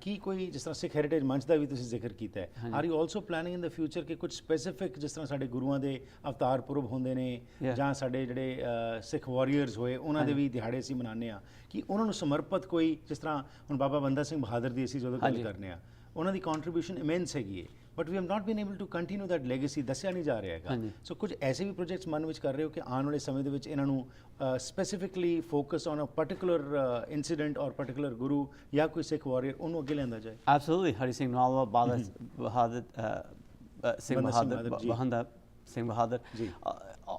ਕੀ ਕੋਈ ਜਿਸ ਤਰ੍ਹਾਂ ਸਿੱਖ ਹੈਰੀਟੇਜ ਮੰਚ ਦਾ ਵੀ ਤੁਸੀਂ ਜ਼ਿਕਰ ਕੀਤਾ ਹੈ are you also planning in the future ਕਿ ਕੁਝ ਸਪੈਸੀਫਿਕ ਜਿਸ ਤਰ੍ਹਾਂ ਸਾਡੇ ਗੁਰੂਆਂ ਦੇ ਅਵਤਾਰ ਪੁਰਬ ਹੁੰਦੇ ਨੇ ਜਾਂ ਸਾਡੇ ਜਿਹੜੇ ਸਿੱਖ ਵਾਰੀਅਰਸ ਹੋਏ ਉਹਨਾਂ ਦੇ ਵੀ ਦਿਹਾੜੇ ਅਸੀਂ ਮਨਾਉਂਦੇ ਹਾਂ ਕਿ ਉਹਨਾਂ ਨੂੰ ਸਮਰਪਿਤ ਕੋਈ ਜਿਸ ਤਰ੍ਹਾਂ ਹੁਣ ਬਾਬਾ ਬੰਦਾ ਸਿੰਘ ਬਹਾਦਰ ਦੀ ਅਸੀਂ ਜਦੋਂ ਗੱਲ ਕਰਨੇ ਆ ਉਹਨਾਂ ਦੀ ਕੰਟਰੀਬਿਊਸ਼ਨ ਇਮੈਂਸ ਹੈਗੀ ਹੈ but we have not been able to continue that legacy ਦੱਸਿਆ ਨਹੀਂ ਜਾ ਰਿਹਾ ਹੈਗਾ ਸੋ ਕੁਝ ਐਸੇ ਵੀ ਪ੍ਰੋਜੈਕਟਸ ਮਨ ਵਿੱਚ ਕਰ ਰਹੇ ਹੋ ਕਿ ਆਉਣ ਵਾਲੇ ਸਮੇਂ ਦੇ ਵਿੱਚ ਇਹਨਾਂ ਨੂੰ specifically focus on a particular incident or particular guru ਜਾਂ ਕੋਈ ਸਿੱਖ ਵਾਰੀਅਰ ਉਹਨੂੰ ਅੱਗੇ ਲਿਆਂਦਾ ਜਾਏ absolutely Hari Singh Nalwa Bahadur Singh Bahadur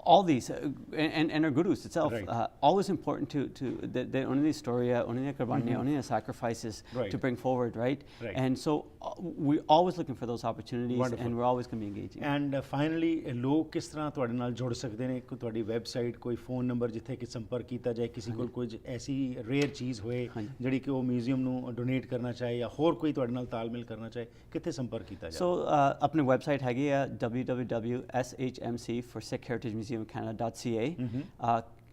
all these and our gurus itself always important to the only story only qurbaniyan only sacrifices to bring forward right and so we're always looking for those opportunities and we're always going to be engaging and finally ਲੋਕ ਕਿਸ ਤਰ੍ਹਾਂ ਤੁਹਾਡੇ ਨਾਲ ਜੁੜ ਸਕਦੇ ਨੇ ਕੋਈ ਤੁਹਾਡੀ ਵੈਬਸਾਈਟ ਕੋਈ ਫੋਨ ਨੰਬਰ ਜਿੱਥੇ ਕਿ ਸੰਪਰਕ ਕੀਤਾ ਜਾਏ ਕਿਸੇ ਕੋਲ ਕੋਈ ਐਸੀ ਰੇਅਰ ਚੀਜ਼ ਹੋਏ ਜਿਹੜੀ ਕਿ ਉਹ ਮਿਊਜ਼ੀਅਮ ਨੂੰ ਡੋਨੇਟ ਕਰਨਾ ਚਾਹੇ ਜਾਂ ਹੋਰ ਕੋਈ ਤੁਹਾਡੇ ਨਾਲ ਤਾਲਮੇਲ ਕਰਨਾ ਚਾਹੇ ਕਿੱਥੇ ਸੰਪਰਕ ਕੀਤਾ ਜਾਏ ਸੋ ਆਪਣੀ ਵੈਬਸਾਈਟ ਹੈਗੀ ਆ www.shmc for Sikh Heritage Museum of Canada.ca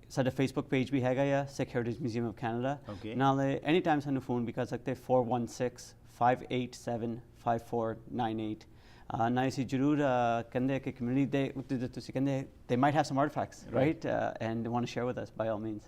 ਸਾਡਾ ਫੇਸਬੁੱਕ ਪੇਜ ਵੀ ਹੈਗਾ ਆ ਸਿੱਖ ਹੈਰੀਟੇਜ ਮਿਊਜ਼ੀਅਮ ਆਫ ਕੈਨੇਡਾ ਨਾਲੇ ਐਨੀ ਟਾਈਮ ਸਾਨੂੰ ਫੋਨ ਵੀ ਕਰ ਸਕਦੇ 416-587-5498 ਨਾ ਅਸੀਂ ਜ਼ਰੂਰ ਕਹਿੰਦੇ ਕਿ ਕਮਿਊਨਿਟੀ ਦੇ ਉੱਤੇ ਤੁਸੀਂ ਕਹਿੰਦੇ they might have some artifacts right and they want to share with us by all means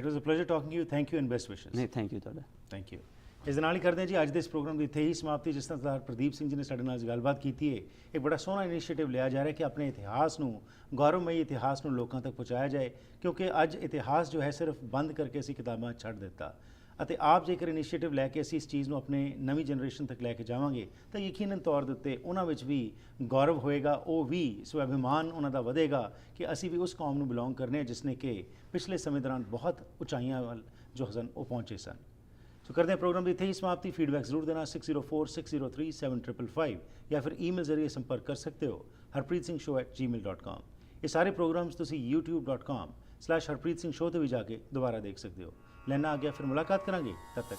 it was a pleasure talking to you thank you and best wishes ਨਹੀਂ ਥੈਂਕ ਯੂ ਤੁਹਾਡਾ ਥੈਂਕ ਯੂ ਇਸ ਦੇ ਨਾਲ ਹੀ ਕਰਦੇ ਹਾਂ ਜੀ ਅੱਜ ਦੇ ਇਸ ਪ੍ਰੋਗਰਾਮ ਦੀ ਇੱਥੇ ਹੀ ਸਮਾਪਤੀ ਜਿਸ ਤਰ੍ਹਾਂ ਸਰਦਾਰ ਪ੍ਰਦੀਪ ਸਿੰਘ ਜੀ ਨੇ ਸਾਡੇ ਨਾਲ ਗੱਲਬਾਤ ਕੀਤੀ ਹੈ ਇੱਕ ਬੜਾ ਸੋਹਣਾ ਇਨੀਸ਼ੀਏਟਿਵ ਲਿਆ ਜਾ ਰਿਹਾ ਕਿ ਆਪਣੇ ਇਤਿਹਾਸ ਨੂੰ ਗੌਰਵਮਈ ਇਤਿਹਾਸ ਨੂੰ ਲੋਕਾਂ ਤੱਕ ਪਹੁੰਚਾਇਆ ਜਾਏ ਕਿਉਂਕਿ ਅੱਜ ਇਤਿਹਾਸ ਜੋ ਹੈ ਸਿਰਫ ਬੰਦ ਕਰਕੇ ਅਸੀਂ ਕਿਤਾਬਾਂ ਛੱਡ ਦਿੱਤਾ ਅਤੇ ਆਪ ਜੇਕਰ ਇਨੀਸ਼ੀਏਟਿਵ ਲੈ ਕੇ ਅਸੀਂ ਇਸ ਚੀਜ਼ ਨੂੰ ਆਪਣੇ ਨਵੀਂ ਜਨਰੇਸ਼ਨ ਤੱਕ ਲੈ ਕੇ ਜਾਵਾਂਗੇ ਤਾਂ ਯਕੀਨਨ ਤੌਰ ਦੇ ਉੱਤੇ ਉਹਨਾਂ ਵਿੱਚ ਵੀ ਗੌਰਵ ਹੋਏਗਾ ਉਹ ਵੀ ਸਵੈਭਿਮਾਨ ਉਹਨਾਂ ਦਾ ਵਧੇਗਾ ਕਿ ਅਸੀਂ ਵੀ ਉਸ ਕੌਮ ਨੂੰ ਬਿਲੋਂਗ ਕਰਨੇ ਜਿਸ ਨੇ ਕਿ ਪਿਛਲੇ ਸਮੇਂ ਦੌਰਾਨ ਬਹੁਤ ਉਚਾਈਆਂ ਵੱਲ ਜੋ ਸਨ ਉਹ ਪਹੁੰਚੇ ਸਨ ਸੋ ਕਰਦੇ ਹਾਂ ਪ੍ਰੋਗਰਾਮ ਦੀ ਇੱਥੇ ਹੀ ਸਮਾਪਤੀ ਫੀਡਬੈਕ ਜ਼ਰੂਰ ਦੇਣਾ 6046037555 ਜਾਂ ਫਿਰ ਈਮੇਲ ਜ਼ਰੀਏ ਸੰਪਰਕ ਕਰ ਸਕਦੇ ਹੋ harpreetsingh@gmail.com ਇਹ ਸਾਰੇ ਪ੍ਰੋਗਰਾਮਸ ਤੁਸੀਂ youtube.com/harpreetsingh show ਤੇ ਵੀ ਜਾ ਕੇ ਦੁਬਾਰਾ ਦੇਖ ਸਕਦੇ ਹੋ ਲੈਣਾ ਆ ਗਿਆ ਫਿਰ ਮੁਲਾਕਾਤ ਕਰਾਂਗੇ ਤਦ ਤੱਕ